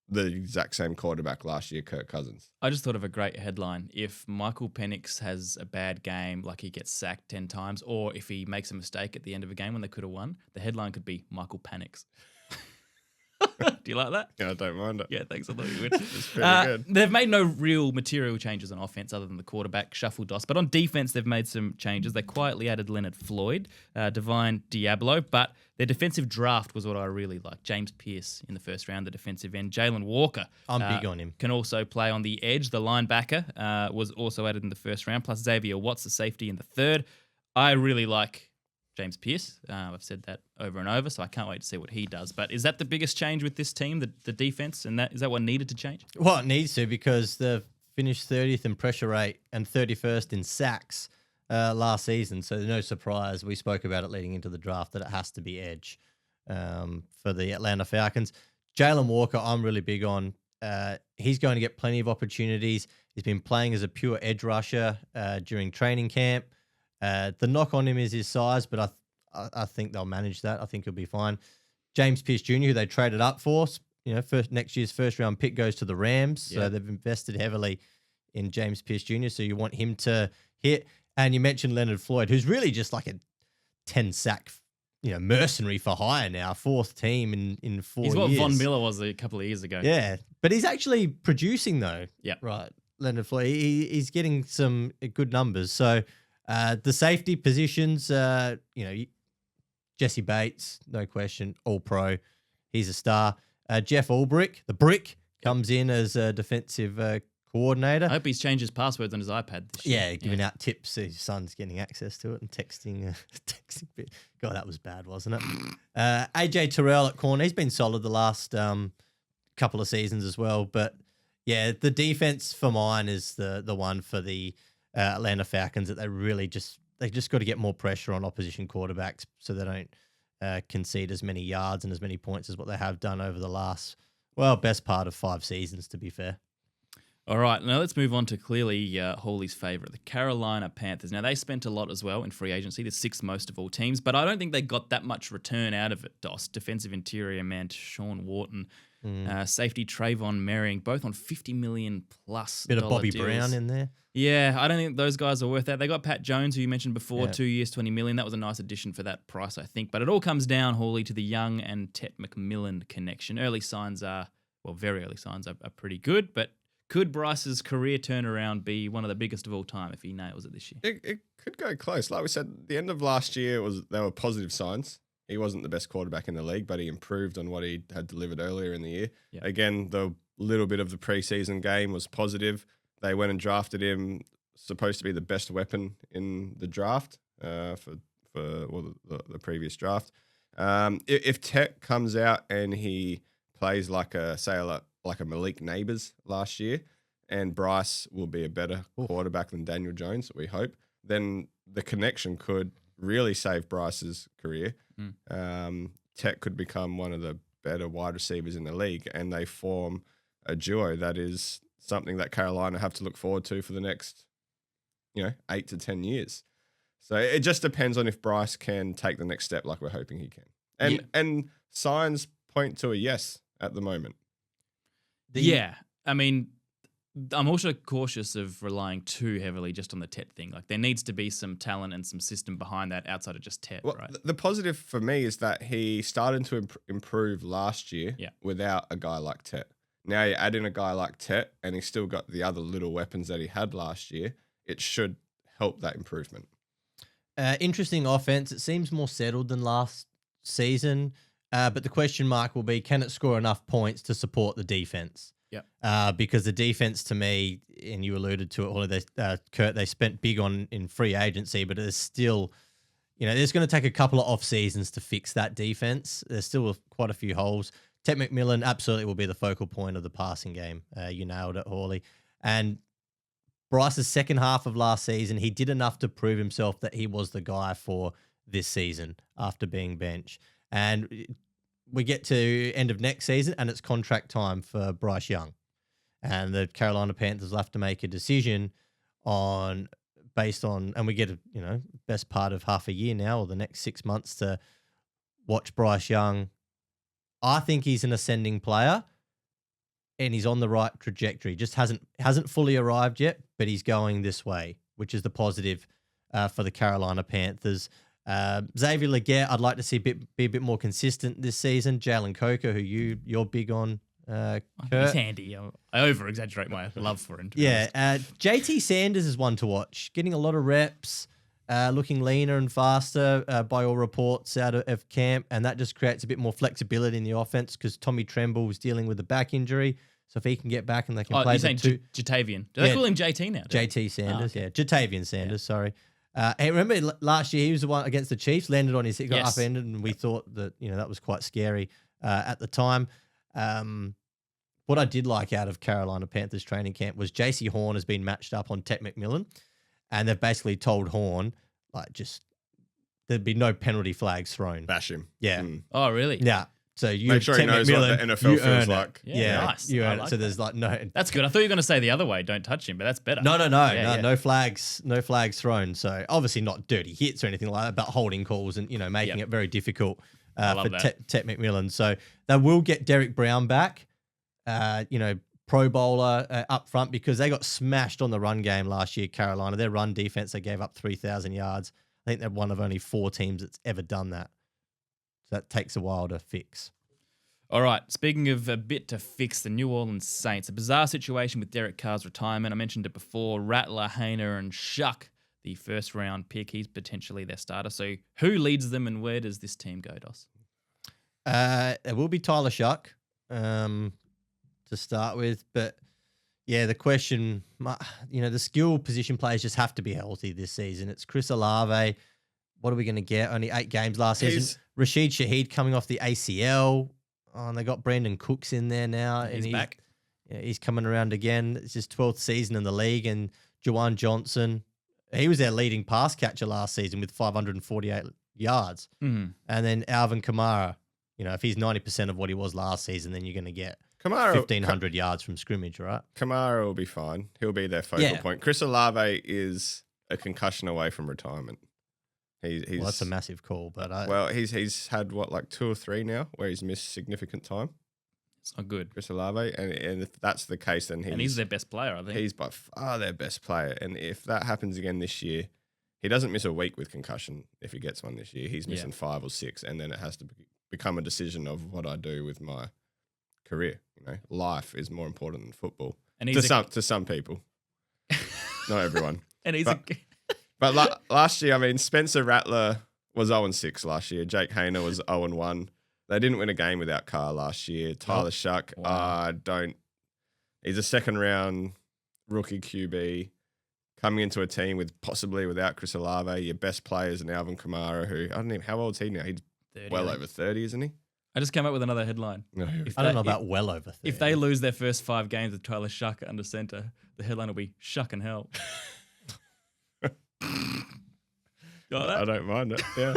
the exact same quarterback last year, Kirk Cousins. I just thought of a great headline. If Michael Penix has a bad game, like he gets sacked 10 times, or if he makes a mistake at the end of a game when they could have won, the headline could be Michael Penix. Do you like that? Yeah, I don't mind it. Yeah, thanks. I thought you would. It's pretty good. They've made no real material changes on offense other than the quarterback shuffle DOS. But on defense, they've made some changes. They quietly added Leonard Floyd, Divine Diablo, but their defensive draft was what I really liked. James Pierce in the first round, the defensive end. Jalen Walker. I'm big on him. Can also play on the edge. The linebacker was also added in the first round, plus Xavier Watts, the safety, in the third. I really like James Pierce. I've said that over and over, so I can't wait to see what he does. But is that the biggest change with this team, the defense? And is that what needed to change? Well, it needs to because they've finished 30th in pressure rate and 31st in sacks last season. So no surprise. We spoke about it leading into the draft that it has to be edge for the Atlanta Falcons. Jalen Walker, I'm really big on. He's going to get plenty of opportunities. He's been playing as a pure edge rusher during training camp. The knock on him is his size, but I think they'll manage that. I think he'll be fine. James Pierce Jr., who they traded up for, next year's first round pick goes to the Rams. So they've invested heavily in James Pierce Jr. So you want him to hit. And you mentioned Leonard Floyd, who's really just like a 10 sack, mercenary for hire now, fourth team in 4 years. He's what Von Miller was a couple of years ago. Yeah, but he's actually producing though. Yeah, right. Leonard Floyd, he's getting some good numbers. So. The safety positions, Jesse Bates, no question, all pro. He's a star. Jeff Ulbrich, the brick, comes in as a defensive coordinator. I hope he's changed his passwords on his iPad this year. Yeah, giving out tips. His son's getting access to it and texting. God, that was bad, wasn't it? AJ Terrell at corner. He's been solid the last couple of seasons as well. But yeah, the defense for mine is the one for the Atlanta Falcons, that they just got to get more pressure on opposition quarterbacks so they don't concede as many yards and as many points as what they have done over the last, best part of 5 seasons, to be fair. All right, now let's move on to clearly Hawley's favourite, the Carolina Panthers. Now, they spent a lot as well in free agency, the 6th most of all teams, but I don't think they got that much return out of it, Dos. Defensive interior man Sean Wharton, safety Trayvon Merring, both on $50 million plus. Bit of Bobby deals. Brown in there. Yeah, I don't think those guys are worth that. They got Pat Jones, who you mentioned before, 2 years, $20 million. That was a nice addition for that price, I think. But it all comes down, Hawley, to the Young and Tet McMillan connection. Early signs are, very early signs are pretty good, but could Bryce's career turnaround be one of the biggest of all time if he nails it this year? It could go close. Like we said, the end of last year there were positive signs. He wasn't the best quarterback in the league, but he improved on what he had delivered earlier in the year. Yep. Again, the little bit of the preseason game was positive. They went and drafted him, supposed to be the best weapon in the draft for the previous draft. If Tet comes out and he plays like a Malik Neighbors last year, and Bryce will be a better quarterback than Daniel Jones, we hope, then the connection could really save Bryce's career. Tet could become one of the better wide receivers in the league, and they form a duo that is something that Carolina have to look forward to for the next, 8 to 10 years. So it just depends on if Bryce can take the next step like we're hoping he can. And signs point to a yes at the moment. I mean, I'm also cautious of relying too heavily just on the Tet thing. Like, there needs to be some talent and some system behind that outside of just Tet, right? The positive for me is that he started to improve last year without a guy like Tet. Now you add in a guy like Tet, and he's still got the other little weapons that he had last year. It should help that improvement. Interesting offense. It seems more settled than last season, but the question mark will be, can it score enough points to support the defense? Because the defense, to me, and you alluded to it, Curt, they spent big in free agency, but there's still, there's going to take a couple of off seasons to fix that defense. There's still quite a few holes. Tet McMillan absolutely will be the focal point of the passing game. You nailed it, Hawley. And Bryce's second half of last season, he did enough to prove himself that he was the guy for this season after being benched. And we get to end of next season, and it's contract time for Bryce Young. And the Carolina Panthers will have to make a decision based on, and we get best part of half a year now, or the next 6 months, to watch Bryce Young. I think he's an ascending player, and he's on the right trajectory. Just hasn't fully arrived yet, but he's going this way, which is the positive for the Carolina Panthers. Xavier Legette, I'd like to see be a bit more consistent this season. Jalen Coker, who you're big on, Curt. He's handy. I over-exaggerate my love for him. JT Sanders is one to watch. Getting a lot of reps, looking leaner and faster by all reports out of camp, and that just creates a bit more flexibility in the offense because Tommy Tremble was dealing with a back injury. So if he can get back and they can play... You're saying Jatavian. Do they call him JT now? JT Sanders, Jatavian Sanders, sorry. Hey, remember last year he was the one against the Chiefs, landed on his hip, got upended, and we thought that that was quite scary at the time. What I did like out of Carolina Panthers training camp was JC Horn has been matched up on Tet McMillan, and they've basically told Horn there'd be no penalty flags thrown. Bash him. Yeah. Oh, really? Yeah. So you make sure he knows what the NFL feels like. Yeah, nice. You earn it. Like so there's no. That's good. I thought you were going to say the other way. Don't touch him, but that's better. No flags. No flags thrown. So obviously not dirty hits or anything like that, but holding calls and making it very difficult for Tet McMillan. So they will get Derek Brown back. Pro bowler up front, because they got smashed on the run game last year. Carolina, their run defense, they gave up 3,000 yards. I think they're one of only 4 teams that's ever done that. So that takes a while to fix. All right, speaking of a bit to fix, the New Orleans Saints. A bizarre situation with Derek Carr's retirement. I mentioned it before. Rattler, Hayner, and Shuck, the first-round pick. He's potentially their starter. So who leads them, and where does this team go, Dos? It will be Tyler Shuck to start with. But, the question, the skill position players just have to be healthy this season. It's Chris Olave. What are we going to get? Only 8 games last season. Rashid Shaheed coming off the ACL. and they got Brandon Cooks in there now. He's and back. Yeah, he's coming around again. It's his 12th season in the league. And Juwan Johnson, he was their leading pass catcher last season with 548 yards. Mhm. And then Alvin Kamara, if he's 90% of what he was last season, then you're going to get 1,500 yards from scrimmage, right? Kamara will be fine. He'll be their focal point. Chris Olave is a concussion away from retirement. He's Well, that's a massive call, but he's had like 2 or 3 now where he's missed significant time. It's not good. Chris Olave, and if that's the case, then he's their best player, I think. He's by far their best player, and if that happens again this year, he doesn't miss a week with concussion. If he gets one this year, he's missing 5 or 6, and then it has to become a decision of what I do with my career. Life is more important than football, and to some people, not everyone. And but last year, I mean, Spencer Rattler was 0-6 last year. Jake Hayner was 0-1. They didn't win a game without Carr last year. Tyler Shuck, he's a second-round rookie QB coming into a team possibly without Chris Olave. Your best player is an Alvin Kamara, who, I don't know, how old is he now? He's 30, well over 30, isn't he? I just came up with another headline. No, I don't know about well over 30. If they lose their first 5 games with Tyler Shuck under center, the headline will be Shuck and Hell. Got that? I don't mind it, yeah.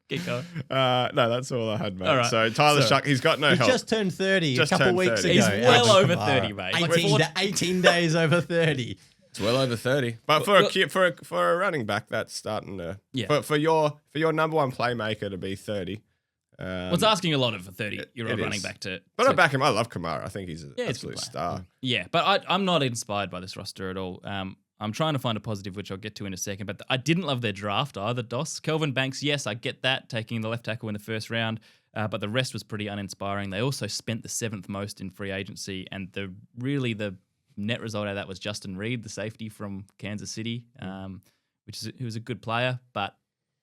Keep going. No, that's all I had, mate. All right. So Tyler Shuck, he's got no he help. just turned 30 Just a couple turned weeks 30. ago. He's well Alvin over Kamara. 30, mate. 18 days over 30. It's well over 30. But for a running back, that's starting to for your number one playmaker to be 30. Well, it's asking a lot of a 30-year-old running back to. But I back him. I love Kamara. I think he's an absolute star. Yeah, but I'm not inspired by this roster at all. I'm trying to find a positive, which I'll get to in a second. But I didn't love their draft either, Dos. Kelvin Banks, yes, I get that, taking the left tackle in the first round. But the rest was pretty uninspiring. They also spent the 7th most in free agency. And the net result out of that was Justin Reed, the safety from Kansas City, who was a good player, but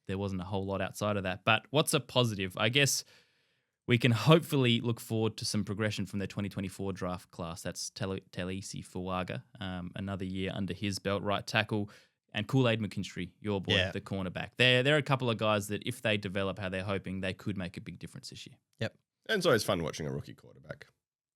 there wasn't a whole lot outside of that. But what's a positive? I guess we can hopefully look forward to some progression from their 2024 draft class. That's Talisi Fuaga, another year under his belt, right tackle, and Kool-Aid McKinstry, your boy, the cornerback. There are a couple of guys that if they develop how they're hoping, they could make a big difference this year. Yep. And it's always fun watching a rookie quarterback.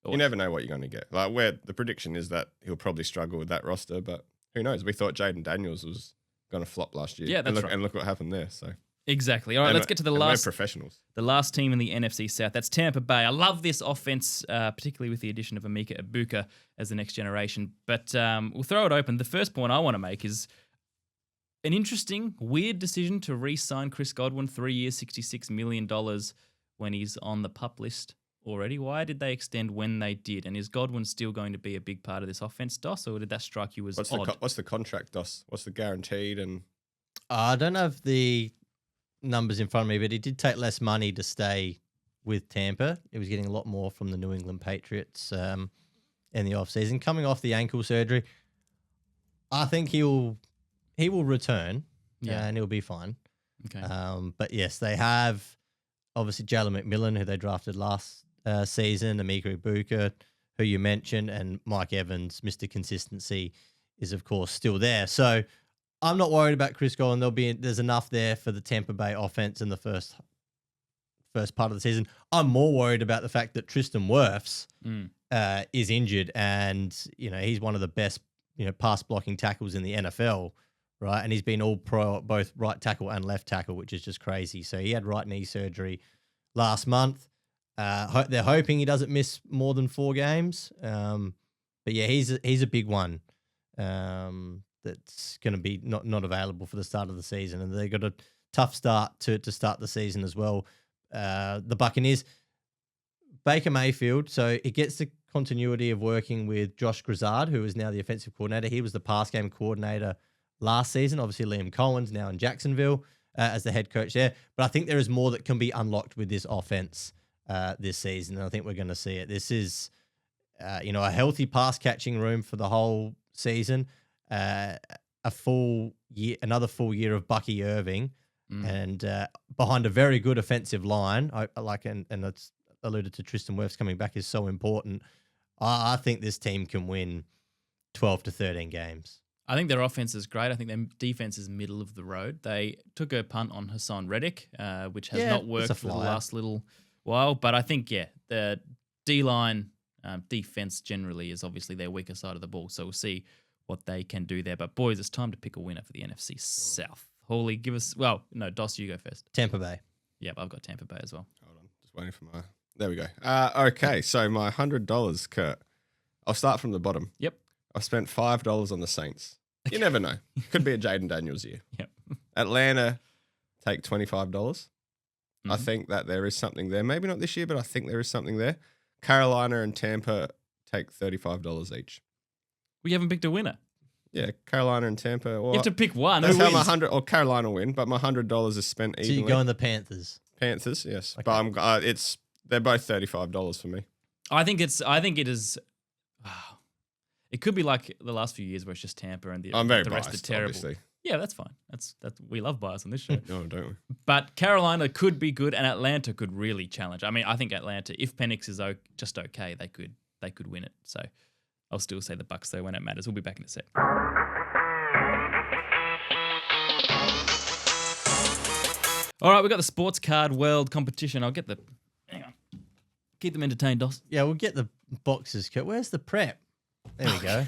You never know what you're going to get. Like, where the prediction is that he'll probably struggle with that roster, but who knows? We thought Jaden Daniels was going to flop last year. Yeah, that's right. And look what happened there. So exactly. All right, let's get to the last. We're professionals. The last team in the NFC South. That's Tampa Bay. I love this offense, particularly with the addition of Micah Ibuka as the next generation. But we'll throw it open. The first point I want to make is an interesting, weird decision to re-sign Chris Godwin, 3 years, $66 million when he's on the PUP list already. Why did they extend when they did? And is Godwin still going to be a big part of this offense, Dos, or did that strike you as odd? What's the contract, Dos? What's the guaranteed? And I don't have the numbers in front of me, but he did take less money to stay with Tampa. He was getting a lot more from the New England Patriots in the offseason. Coming off the ankle surgery, I think he will return and he'll be fine. Okay. But yes, they have obviously Jalen McMillan, who they drafted last season, Micah Ibuka, who you mentioned, and Mike Evans, Mr. Consistency, is of course still there. So I'm not worried about Chris Godwin. There's enough there for the Tampa Bay offense in the first part of the season. I'm more worried about the fact that Tristan Wirfs is injured, and he's one of the best pass blocking tackles in the NFL, right? And he's been all pro, both right tackle and left tackle, which is just crazy. So he had right knee surgery last month. They're hoping he doesn't miss more than 4 games. But yeah, he's a big one that's going to be not available for the start of the season. And they got a tough start to start the season as well. The Buccaneers, Baker Mayfield, so it gets the continuity of working with Josh Grizzard, who is now the offensive coordinator. He was the pass game coordinator last season. Obviously, Liam Cohen's now in Jacksonville as the head coach there. But I think there is more that can be unlocked with this offense this season, and I think we're going to see it. This is, a healthy pass catching room for the whole season. A full year, another full year of Bucky Irving, and behind a very good offensive line. I like, and it's alluded to Tristan Wirfs coming back is so important. I think this team can win 12 to 13 games. I think their offense is great. I think their defense is middle of the road. They took a punt on Hassan Reddick, which has not worked for the last little while. But I think, the D-line defense generally is obviously their weaker side of the ball. So we'll see what they can do there. But boys, it's time to pick a winner for the NFC South. Hawley, give us, Dos, you go first. Tampa Bay. Yep, I've got Tampa Bay as well. Hold on, just waiting for my. There we go. Okay, so my $100, Curt. I'll start from the bottom. Yep. I spent $5 on the Saints. You never know. Could be a Jaden Daniels year. Yep. Atlanta, take $25. I think that there is something there. Maybe not this year, but I think there is something there. Carolina and Tampa take $35 each. We haven't picked a winner. Yeah, Carolina and Tampa. Or, You have to pick one. that's Who how wins? my 100 or Carolina win, but my $100 is spent So evenly. you're going the Panthers. Panthers, yes, Okay. but they're both $35 for me. I think it is. It could be like the last few years where it's just Tampa and I'm very the rest biased, are terrible. obviously. Yeah, that's fine. That's we love bias on this show. No, don't we? But Carolina could be good, and Atlanta could really challenge. I mean, I think Atlanta, if Penix is just okay, they could win it. So I'll still say the Bucs though when it matters. We'll be back in a sec. All right, we've got the sports card world competition. Hang on. Keep them entertained, Dos. Yeah, we'll get the boxes, Kurt. Where's the prep? There we go.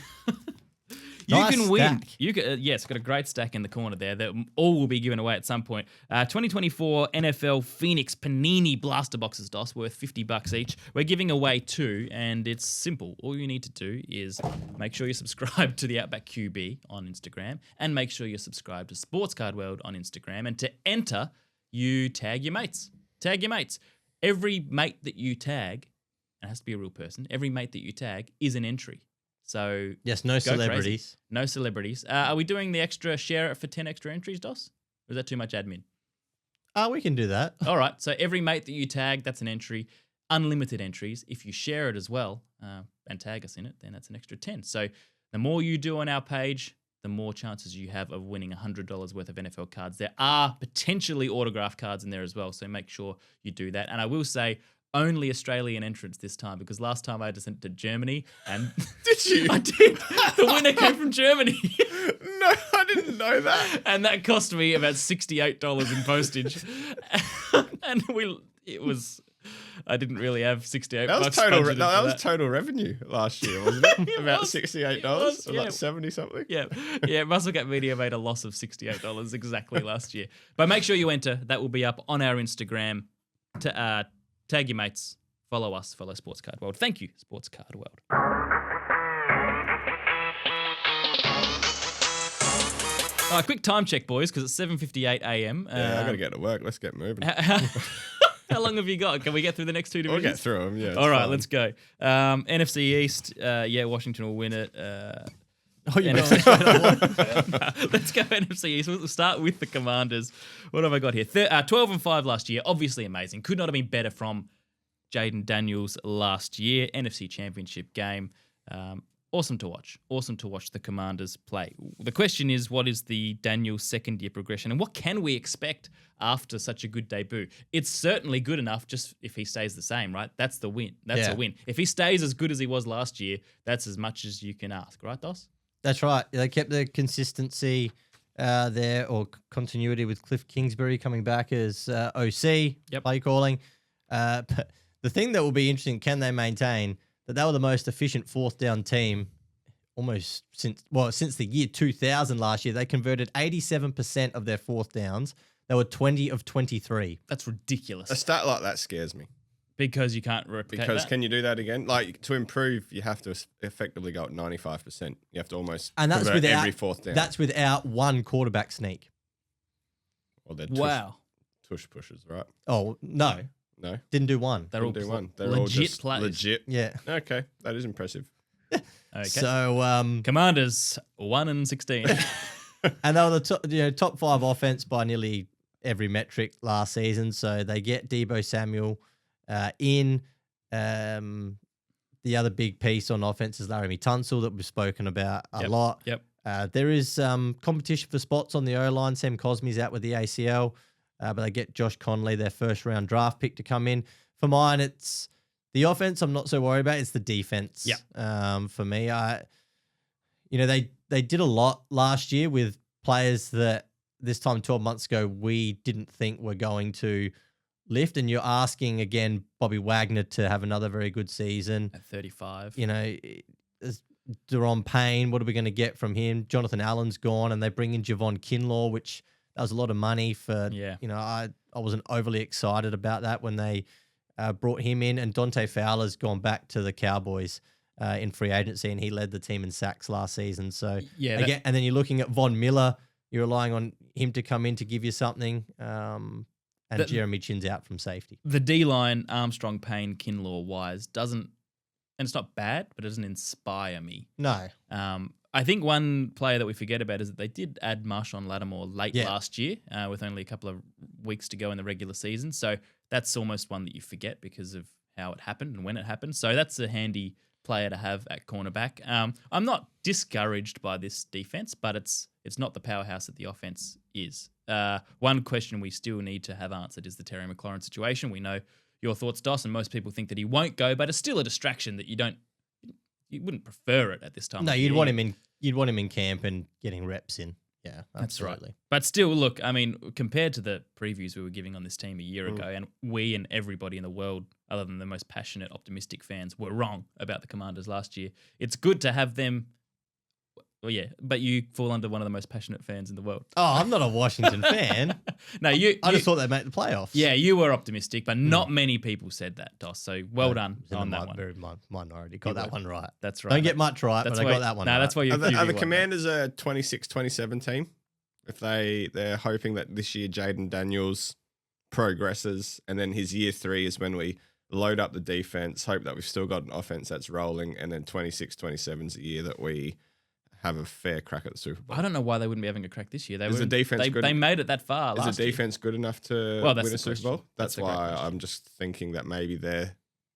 You Nice can win. stack. You can, yes, got a great stack in the corner there that all will be given away at some point. 2024 NFL Phoenix Panini blaster boxes, Dos, worth $50 each. We're giving away 2, and it's simple. All you need to do is make sure you're subscribed to the Outback QB on Instagram, and make sure you're subscribed to Sports Card World on Instagram. And to enter, you tag your mates. Tag your mates. Every mate that you tag, it has to be a real person. Every mate that you tag is an entry. So Yes, no go celebrities. crazy. No celebrities. Are we doing the extra share it for 10 extra entries, Dos? Or is that too much admin? We can do that. All right. So every mate that you tag, that's an entry. Unlimited entries. If you share it as well and tag us in it, then that's an extra 10. So the more you do on our page, the more chances you have of winning $100 worth of NFL cards. There are potentially autographed cards in there as well. So make sure you do that. And I will say, only Australian entrants this time, because last time I had to send it to Germany and Did you? I did. The winner came from Germany. No, I didn't know that. And that cost me about $68 in postage. And I didn't really have 68 That was bucks total. budgeted That for was total revenue last year, wasn't it? It About was. $68, It was, or yeah. like 70 something. Yeah, Musclecat Media made a loss of $68 exactly last year. But make sure you enter. That will be up on our Instagram. Tag your mates. Follow us. Follow Sports Card World. Thank you, Sports Card World. All right, quick time check, boys, because it's 7:58 a.m. Yeah, I got to get to work. Let's get moving. How long have you got? Can we get through the next 2 We'll divisions? get through them. Yeah. All right, let's go. NFC East. Washington will win it. Oh, you NFC Let's go NFC East. We'll start with the Commanders. What have I got here? 12-5 last year. Obviously amazing. Could not have been better from Jaden Daniels last year. NFC Championship game. Awesome to watch. Awesome to watch the Commanders play. The question is, what is the Daniels second-year progression, and what can we expect after such a good debut? It's certainly good enough just if he stays the same, right? That's the win. That's a win. If he stays as good as he was last year, that's as much as you can ask, right, Dos? That's right. They kept the consistency there, or continuity, with Cliff Kingsbury coming back as OC, play calling. But the thing that will be interesting, can they maintain that they were the most efficient fourth down team almost since the year 2000 last year? They converted 87% of their fourth downs. They were 20 of 23. That's ridiculous. A stat like that scares me. Because you can't replicate Because that? can you do that again? Like, to improve, you have to effectively go at 95%. You have to almost And that's convert without every fourth down. That's without one quarterback sneak. Well, they're tush pushers, right? Oh, no. No, Didn't do one. They're all didn't do one. They're legit all just plays. legit. Yeah. Okay, that is impressive. Okay. So, Commanders 1-16. and they were the top 5 offense by nearly every metric last season. So they get Deebo Samuel in. The other big piece on offense is Laramie Tunsil that we've spoken about a lot. Yep. There is competition for spots on the O-line. Sam Cosme's out with the ACL, but they get Josh Conley, their first-round draft pick, to come in. For mine, it's the offense I'm not so worried about. It's the defense. For me, they did a lot last year with players that this time 12 months ago we didn't think were going to lift, and you're asking again Bobby Wagner to have another very good season. At 35. You know, Deron Payne, what are we going to get from him? Jonathan Allen's gone, and they bring in Javon Kinlaw, which that was a lot of money for. Yeah. You know, I wasn't overly excited about that when they brought him in, and Dante Fowler's gone back to the Cowboys in free agency, and he led the team in sacks last season. So Yeah, again, and then you're looking at Von Miller. You're relying on him to come in to give you something, and Jeremy Chin's out from safety. The D-line, Armstrong, Payne, Kinlaw, Wise doesn't, and it's not bad, but it doesn't inspire me. No. I think one player that we forget about is that they did add Marshawn Lattimore late last year with only a couple of weeks to go in the regular season. So that's almost one that you forget because of how it happened and when it happened. So that's a handy player to have at cornerback. I'm not discouraged by this defense, but it's not the powerhouse that the offense is. One question we still need to have answered is the Terry McLaurin situation. We know your thoughts, Doss, and most people think that he won't go, but it's still a distraction that you wouldn't prefer it at this time. No, you'd want him in camp and getting reps in. Yeah, that's absolutely. right. But still, look, I mean, compared to the previews we were giving on this team a year ago, and we and everybody in the world, other than the most passionate, optimistic fans, were wrong about the Commanders last year. It's good to have them. Well, yeah, but you fall under one of the most passionate fans in the world. Oh, I'm not a Washington fan. No, I just thought they'd make the playoffs. Yeah, you were optimistic, but not many people said that, Doss. So well done on that one. Very minority. Got that one right. That's right. Don't get much right, but I got that one right. That's why you're Are the Commanders a 26-27 team? If they're hoping that this year Jaden Daniels progresses, and then his year 3 is when we load up the defense, hope that we've still got an offense that's rolling, and then 26-27 is the year that we have a fair crack at the Super Bowl. I don't know why they wouldn't be having a crack this year. Is the defense good? They made it that far last year. Is the defense good enough to win a Super Bowl? That's why I'm just thinking that maybe they're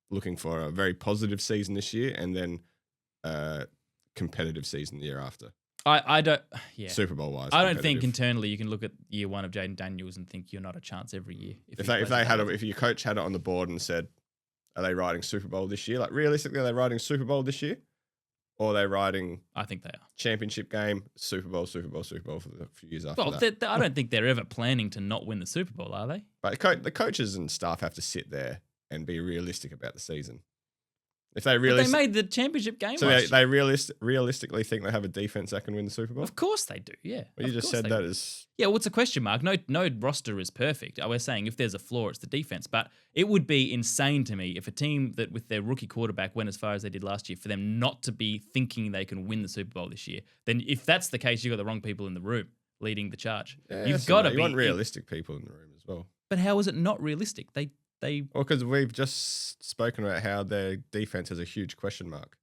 looking for a very positive season this year and then a competitive season the year after. I don't. Yeah. Super Bowl wise, I don't think internally you can look at year 1 of Jaden Daniels and think you're not a chance every year. If your coach had it on the board and said, "Are they riding Super Bowl this year?" Like realistically, are they riding Super Bowl this year? Or are they riding? I think they are. Championship game, Super Bowl for the few years after that. Well, I don't think they're ever planning to not win the Super Bowl, are they? But the coaches and staff have to sit there and be realistic about the season. If they they made the championship game. So they realistically think they have a defense that can win the Super Bowl? Of course they do. Yeah. Well, you just said that as what's a question mark? No roster is perfect. We're saying if there's a flaw, it's the defense. But it would be insane to me if a team that with their rookie quarterback went as far as they did last year, for them not to be thinking they can win the Super Bowl this year. Then if that's the case, you've got the wrong people in the room leading the charge. Yeah, you've got to be. You want realistic people in the room as well. But how is it not realistic? Well, because we've just spoken about how their defense has a huge question mark.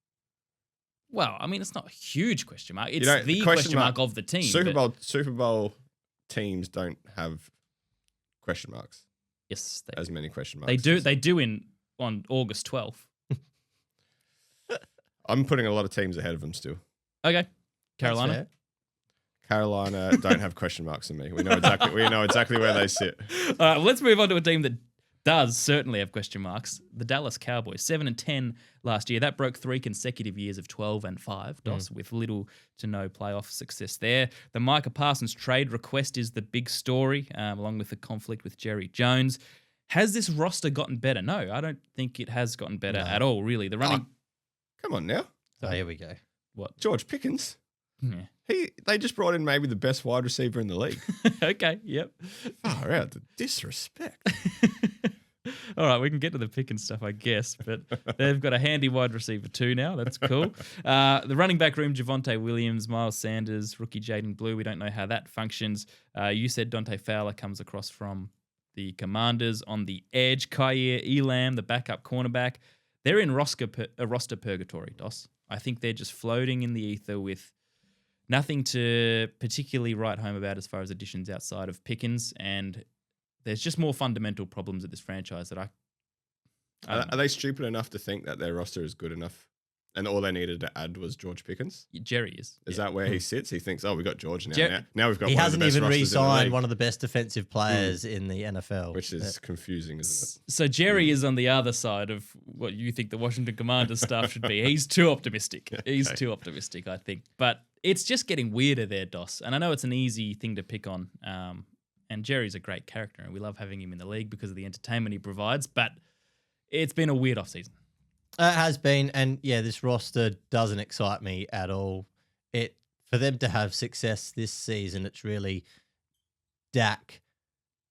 Well, I mean, it's not a huge question mark. It's the question mark of the team. Super Bowl teams don't have question marks. Yes, as many question marks. They do. They do on August 12th. I'm putting a lot of teams ahead of them still. Okay, Carolina. Carolina don't have question marks in me. We know exactly where they sit. All right, well, let's move on to a team that does certainly have question marks. The Dallas Cowboys, 7-10 last year. That broke 3 consecutive years of 12-5, Doss, with little to no playoff success there. The Micah Parsons trade request is the big story, along with the conflict with Jerry Jones. Has this roster gotten better? No, I don't think it has gotten better at all, really. The running... come on now. Oh, here we go. What? George Pickens. Yeah. They just brought in maybe the best wide receiver in the league. Okay, yep. Far out, the disrespect. All right, we can get to the pick and stuff, I guess, but they've got a handy wide receiver too now. That's cool. The running back room, Javonte Williams, Miles Sanders, rookie Jaden Blue. We don't know how that functions. You said Dante Fowler comes across from the Commanders on the edge. Kyer Elam, the backup cornerback. They're in roster purgatory, Doss. I think they're just floating in the ether with nothing to particularly write home about as far as additions outside of Pickens, and there's just more fundamental problems at this franchise that I are they stupid enough to think that their roster is good enough and all they needed to add was George Pickens? Jerry is. Is that where he sits? He thinks, we got George now. Now we've got he one of the best hasn't even re-signed in one of the best defensive players in the NFL. Which is confusing, isn't it? So Jerry is on the other side of what you think the Washington Commanders staff should be. He's too optimistic. He's too optimistic, I think. But it's just getting weirder there, Doss. And I know it's an easy thing to pick on. And Jerry's a great character, and we love having him in the league because of the entertainment he provides. But it's been a weird offseason. It has been, and yeah, this roster doesn't excite me at all. For them to have success this season, it's really Dak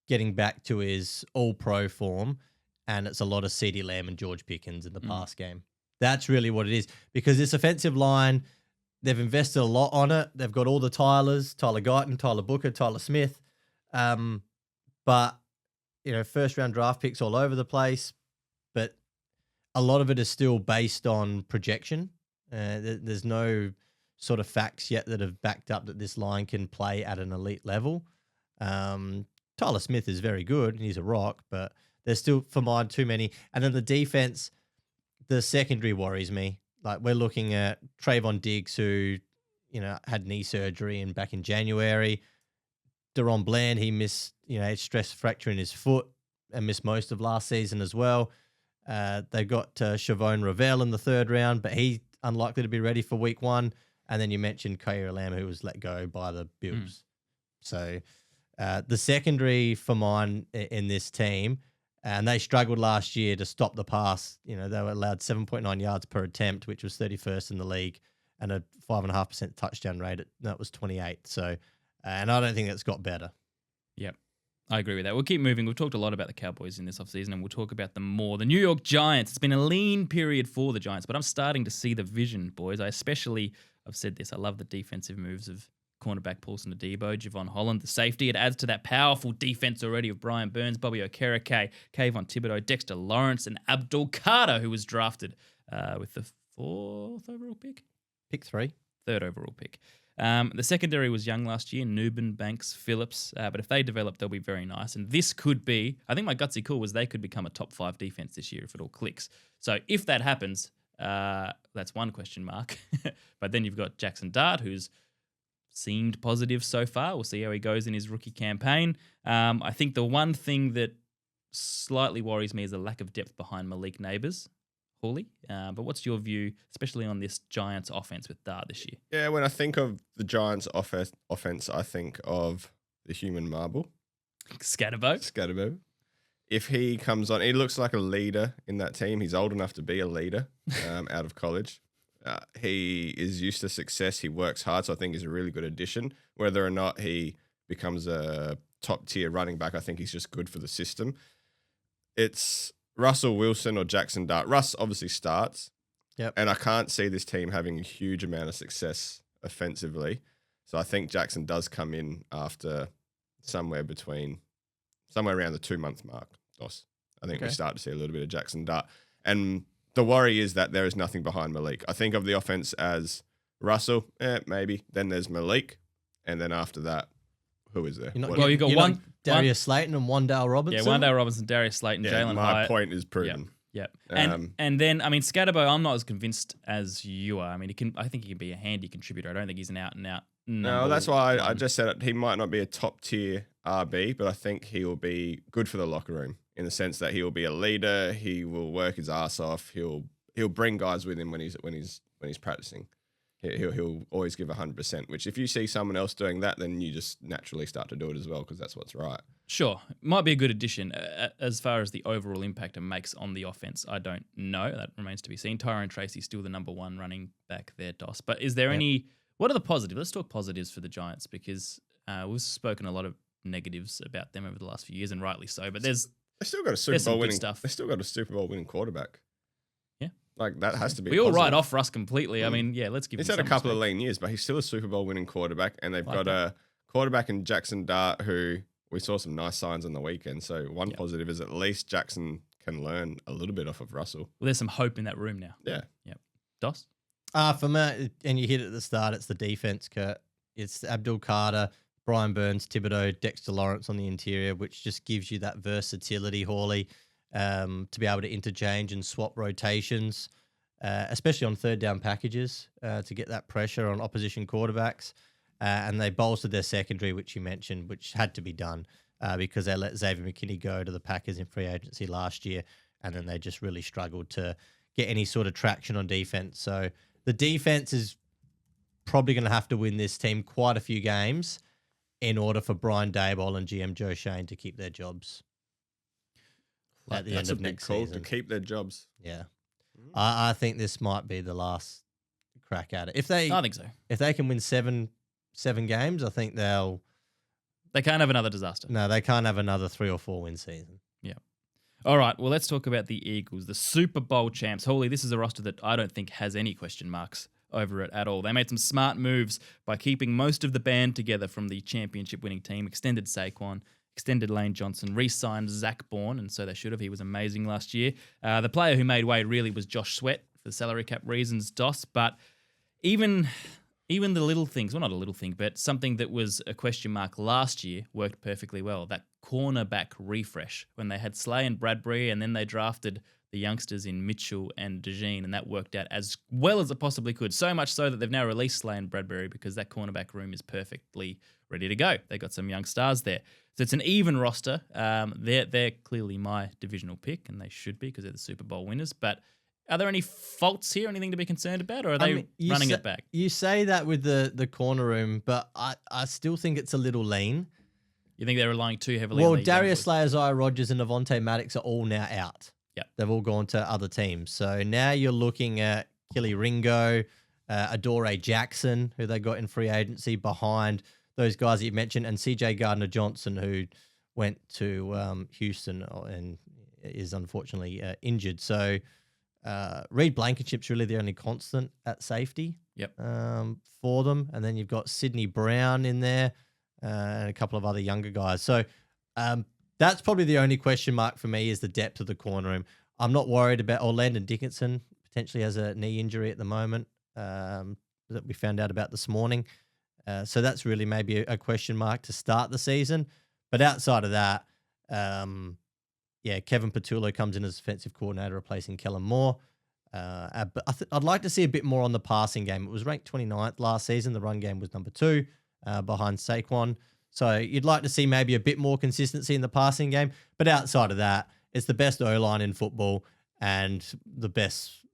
getting back to his all-pro form, and it's a lot of CeeDee Lamb and George Pickens in the pass game. That's really what it is, because this offensive line, they've invested a lot on it. They've got all the Tylers, Tyler Guyton, Tyler Booker, Tyler Smith, but first-round draft picks all over the place, but a lot of it is still based on projection. There's no sort of facts yet that have backed up that this line can play at an elite level. Tyler Smith is very good and he's a rock, but there's still, for mine, too many. And then the defense, the secondary worries me. Like, we're looking at Trayvon Diggs, who, had knee surgery and back in January. Deron Bland, he missed, a stress fracture in his foot and missed most of last season as well. They've got Shavon Ravel in the third round, but he's unlikely to be ready for week 1. And then you mentioned Khair Lamb, who was let go by the Bills. So the secondary for mine in this team, and they struggled last year to stop the pass. They were allowed 7.9 yards per attempt, which was 31st in the league, and a 5.5% touchdown rate. That was 28. So, and I don't think it's got better. Yep. I agree with that. We'll keep moving. We've talked a lot about the Cowboys in this offseason, and we'll talk about them more. The New York Giants. It's been a lean period for the Giants, but I'm starting to see the vision, boys. I've said this, I love the defensive moves of cornerback Paulson Adebo, Javon Holland, the safety. It adds to that powerful defense already of Brian Burns, Bobby Okereke, Kayvon Thibodeau, Dexter Lawrence, and Abdul Carter, who was drafted with the 4th overall pick? Pick 3. 3rd overall pick. The secondary was young last year, Newbin, Banks, Phillips, but if they develop, they'll be very nice. And this could be, I think my gutsy call was they could become a top 5 defense this year if it all clicks. So if that happens, that's one question mark. But then you've got Jackson Dart, who's seemed positive so far. We'll see how he goes in his rookie campaign. I think the one thing that slightly worries me is the lack of depth behind Malik Neighbors. Hawley. But what's your view, especially on this Giants offense with Dart this year? Yeah, when I think of the Giants offense, I think of the human marble. Scatterbo. If he comes on, he looks like a leader in that team. He's old enough to be a leader out of college. He is used to success. He works hard, so I think he's a really good addition. Whether or not he becomes a top-tier running back, I think he's just good for the system. It's Russell Wilson or Jackson Dart. Russ obviously starts. Yep. And I can't see this team having a huge amount of success offensively. So I think Jackson does come in after somewhere around the 2-month mark, Doss. I think we start to see a little bit of Jackson Dart. And the worry is that there is nothing behind Malik. I think of the offense as Russell, maybe. Then there's Malik. And then after that, who is there? You got one Darius Slayton and Wan'Dale Robinson. Yeah, Wan'Dale Robinson, Darius Slayton, Jalen Hyatt. My point is proven. Yep. And then, I mean, Scatterbo, I'm not as convinced as you are. I mean, I think he can be a handy contributor. I don't think he's an out-and-out. No, that's why I just said it. He might not be a top-tier RB, but I think he will be good for the locker room in the sense that he will be a leader. He will work his ass off. He'll bring guys with him when he's practicing. He'll always give 100%, which if you see someone else doing that, then you just naturally start to do it as well because that's what's right. Sure. Might be a good addition. As far as the overall impact it makes on the offense, I don't know. That remains to be seen. Tyrone Tracy's still the number 1 running back there, Doss. But is there any... What are the positives? Let's talk positives for the Giants because we've spoken a lot of negatives about them over the last few years, and rightly so. But they still got a Super Bowl winning stuff. They still got a Super Bowl winning quarterback. Yeah, like that has to be. We all write off Russ completely. I mean, let's give. He's had a couple of lean years, but he's still a Super Bowl winning quarterback, and they've got a quarterback in Jackson Dart who we saw some nice signs on the weekend. So one positive is at least Jackson can learn a little bit off of Russell. Well, there's some hope in that room now. Yeah. Yep. Doss. For me, and you hit it at the start, it's the defense, Curt. It's Abdul Carter, Brian Burns, Thibodeau, Dexter Lawrence on the interior, which just gives you that versatility, Hawley, to be able to interchange and swap rotations, especially on third down packages, to get that pressure on opposition quarterbacks. And they bolstered their secondary, which you mentioned, which had to be done because they let Xavier McKinney go to the Packers in free agency last year, and then they just really struggled to get any sort of traction on defense. So the defense is probably going to have to win this team quite a few games. in order for Brian Daboll and GM Joe Shane to keep their jobs at the end of next season. To keep their jobs. Yeah. I think this might be the last crack at it. I think so. If they can win seven games, I think They can't have another disaster. No, they can't have another 3 or 4 win season. Yeah. All right, well, let's talk about the Eagles, the Super Bowl champs. Holy, this is a roster that I don't think has any question marks over it at all. They made some smart moves by keeping most of the band together from the championship-winning team, extended Saquon, extended Lane Johnson, re-signed Zach Bourne, and so they should have. He was amazing last year. The player who made way really was Josh Sweat for salary cap reasons, DOS, but even the little things, well, not a little thing, but something that was a question mark last year worked perfectly well. That cornerback refresh when they had Slay and Bradbury, and then they drafted the youngsters in Mitchell and DeJean, and that worked out as well as it possibly could. So much so that they've now released Slay and Bradbury because that cornerback room is perfectly ready to go. They got some young stars there. So it's an even roster. They're clearly my divisional pick, and they should be because they're the Super Bowl winners. But are there any faults here, anything to be concerned about, or are they running it back? You say that with the corner room, but I still think it's a little lean. You think they're relying too heavily on the Darius Slay, Isaiah Rodgers, and Avonte Maddox are all now out. Yep. They've all gone to other teams. So now you're looking at Killy Ringo, Adore Jackson, who they got in free agency behind those guys that you mentioned, and CJ Gardner-Johnson, who went to Houston and is unfortunately injured. So Reed Blankenship's really the only constant at safety for them. And then you've got Sidney Brown in there and a couple of other younger guys. So that's probably the only question mark for me is the depth of the corner room. I'm not worried about Landon Dickinson potentially has a knee injury at the moment that we found out about this morning. So that's really maybe a question mark to start the season. But outside of that, Kevin Patullo comes in as defensive coordinator, replacing Kellen Moore. But I'd like to see a bit more on the passing game. It was ranked 29th last season. The run game was number 2 behind Saquon. So you'd like to see maybe a bit more consistency in the passing game. But outside of that, it's the best O-line in football and the best,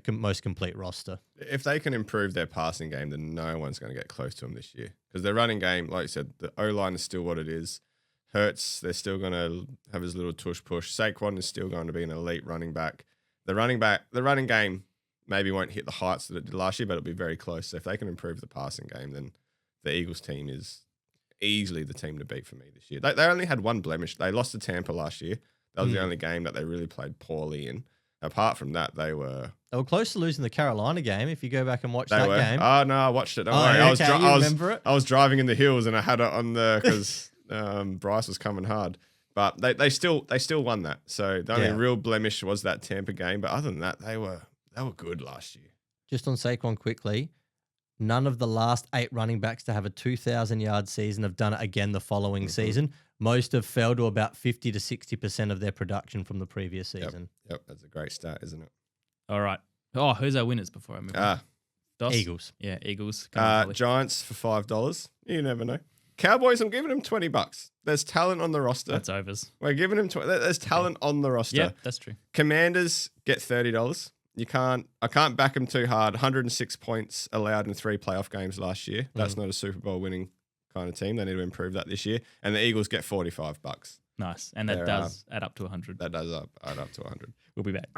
most complete roster. If they can improve their passing game, then no one's going to get close to them this year. Because their running game, like you said, the O-line is still what it is. Hurts, they're still going to have his little tush-push. Saquon is still going to be an elite running back. The running game maybe won't hit the heights that it did last year, but it'll be very close. So if they can improve the passing game, then the Eagles team is easily the team to beat for me this year. They only had one blemish. They lost to Tampa last year. That was the only game that they really played poorly in. Apart from that, they were close to losing the Carolina game. If you go back and watch that game. Oh no, I watched it. Don't worry. I was driving in the hills and I had it on the because Bryce was coming hard. But they still won that. So the only real blemish was that Tampa game. But other than that, they were good last year. Just on Saquon quickly, none of the last 8 running backs to have a 2,000-yard season have done it again the following season. Most have fell to about 50 to 60% of their production from the previous season. Yep, that's a great start, isn't it? All right. Oh, who's our winners before I move on? DOS? Eagles. Yeah, Eagles. Giants for $5. You never know. Cowboys, I'm giving them $20. There's talent on the roster. That's overs. We're giving them there's talent on the roster. Yeah, that's true. Commanders get $30. I can't back them too hard. 106 points allowed in 3 playoff games last year. That's not a Super Bowl winning kind of team. They need to improve that this year. And the Eagles get $45. Nice. And that does add up to 100. That does add up to 100. We'll be back.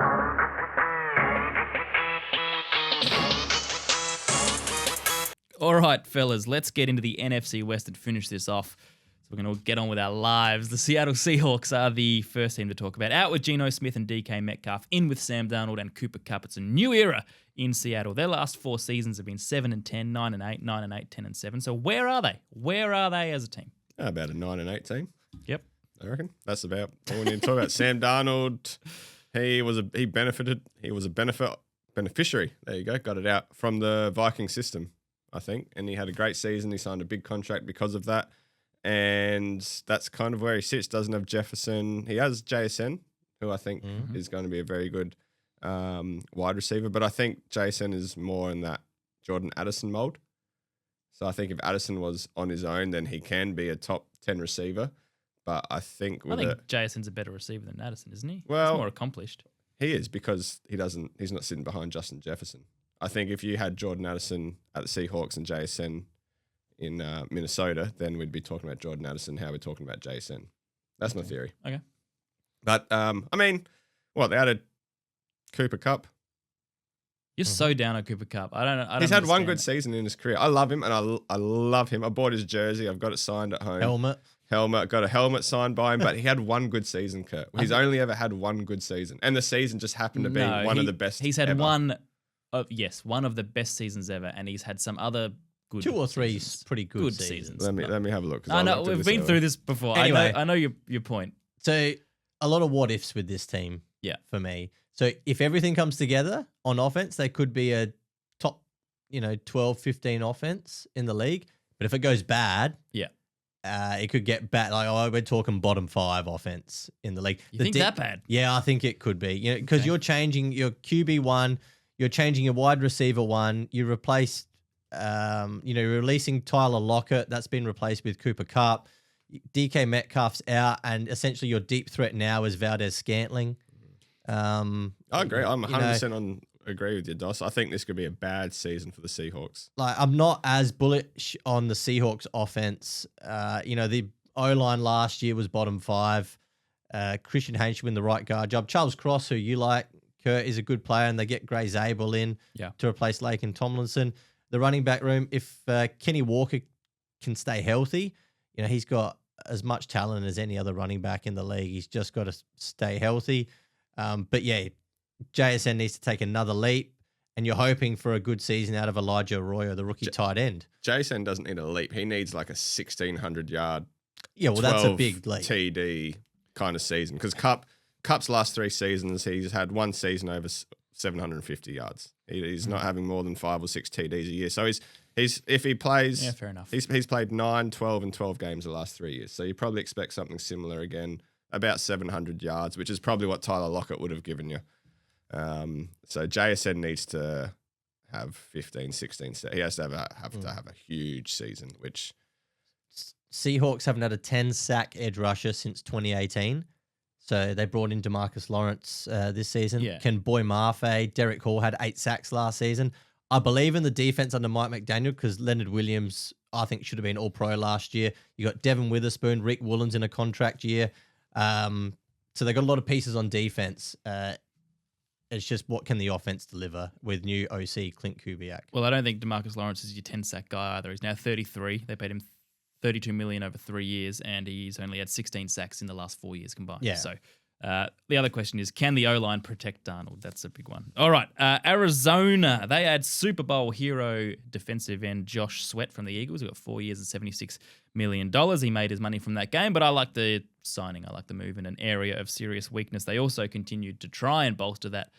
All right, fellas, let's get into the NFC West and finish this off. So we're going to get on with our lives. The Seattle Seahawks are the first team to talk about. Out with Geno Smith and DK Metcalf, in with Sam Darnold and Cooper Kupp. It's a new era in Seattle. Their last 4 seasons have been 7-10, 9-8, 9-8, 10-7. So where are they? Where are they as a team? About a 9-8 team. Yep. I reckon. That's about all we need to talk about. Sam Darnold, he was a beneficiary. There you go. Got it out from the Vikings system, I think. And he had a great season. He signed a big contract because of that. And that's kind of where he sits. Doesn't have Jefferson. He has JSN, who I think is going to be a very good wide receiver. But I think JSN is more in that Jordan Addison mold. So I think if Addison was on his own, then he can be a top 10 receiver. But I think JSN's a better receiver than Addison, isn't he? Well, he's more accomplished. He is because he's not sitting behind Justin Jefferson. I think if you had Jordan Addison at the Seahawks and JSN in Minnesota, then we'd be talking about Jordan Addison. How we're talking about JSN. That's my theory. Okay. But I mean, what they added Cooper Kupp. You're so down on Cooper Kupp. I don't. He's had one good understand season in his career. I love him, and I love him. I bought his jersey. I've got it signed at home. Helmet. Got a helmet signed by him, but he had one good season, Curt. He's only ever had one good season, and the season just happened to be one of the best. He's had ever. one of the best seasons ever, and he's had some other good 2 or 3 seasons. pretty good seasons. Let me have a look. I know we've been through this before. Anyway. I know your point. So a lot of what ifs with this team. Yeah. For me. So if everything comes together on offense, they could be a top, 12, 15 offense in the league. But if it goes bad, it could get bad. Like, we're talking bottom 5 offense in the league. You think that bad? Yeah, I think it could be. Because you're changing your QB1, you're changing your wide receiver 1. You replaced, you're releasing Tyler Lockett. That's been replaced with Cooper Kupp. DK Metcalf's out, and essentially your deep threat now is Valdez-Scantling. I agree. I'm 100% agree with you, Doss. I think this could be a bad season for the Seahawks. Like, I'm not as bullish on the Seahawks offense. The O-line last year was bottom 5. Christian Haynes should win the right guard job. Charles Cross, who you like, Curt, is a good player, and they get Gray Zabel in to replace Lake and Tomlinson. The running back room, if Kenny Walker can stay healthy, he's got as much talent as any other running back in the league. He's just got to stay healthy. But yeah, JSN needs to take another leap, and you're hoping for a good season out of Elijah Arroyo, the rookie tight end. JSN doesn't need a leap. He needs like a 1,600-yard, that's a big leap. TD kind of season. Because Kupp's last 3 seasons, he's had one season over 750 yards. He's not having more than 5 or 6 TDs a year. So he's if he plays, fair enough. He's played 9, 12, and 12 games the last 3 years. So you probably expect something similar again. About 700 yards, which is probably what Tyler Lockett would have given you. So JSN needs to have 15, 16. He has to have a huge season, which Seahawks haven't had a 10-sack edge rusher since 2018. So they brought in DeMarcus Lawrence this season. Yeah. Ken Boy Mafe, Derek Hall had 8 sacks last season. I believe in the defense under Mike McDaniel because Leonard Williams, I think, should have been All-Pro last year. You got Devin Witherspoon, Rick Woolens in a contract year. So they got a lot of pieces on defense. It's just what can the offense deliver with new OC Clint Kubiak? Well, I don't think DeMarcus Lawrence is your 10-sack guy either. He's now 33. They paid him $32 million over 3 years, and he's only had 16 sacks in the last 4 years combined. Yeah. So the other question is, can the O-line protect Darnold? That's a big one. All right, Arizona. They had Super Bowl hero defensive end Josh Sweat from the Eagles, who got 4 years and $76 million. He made his money from that game, but I like the signing. I like the move in an area of serious weakness. They also continued to try and bolster that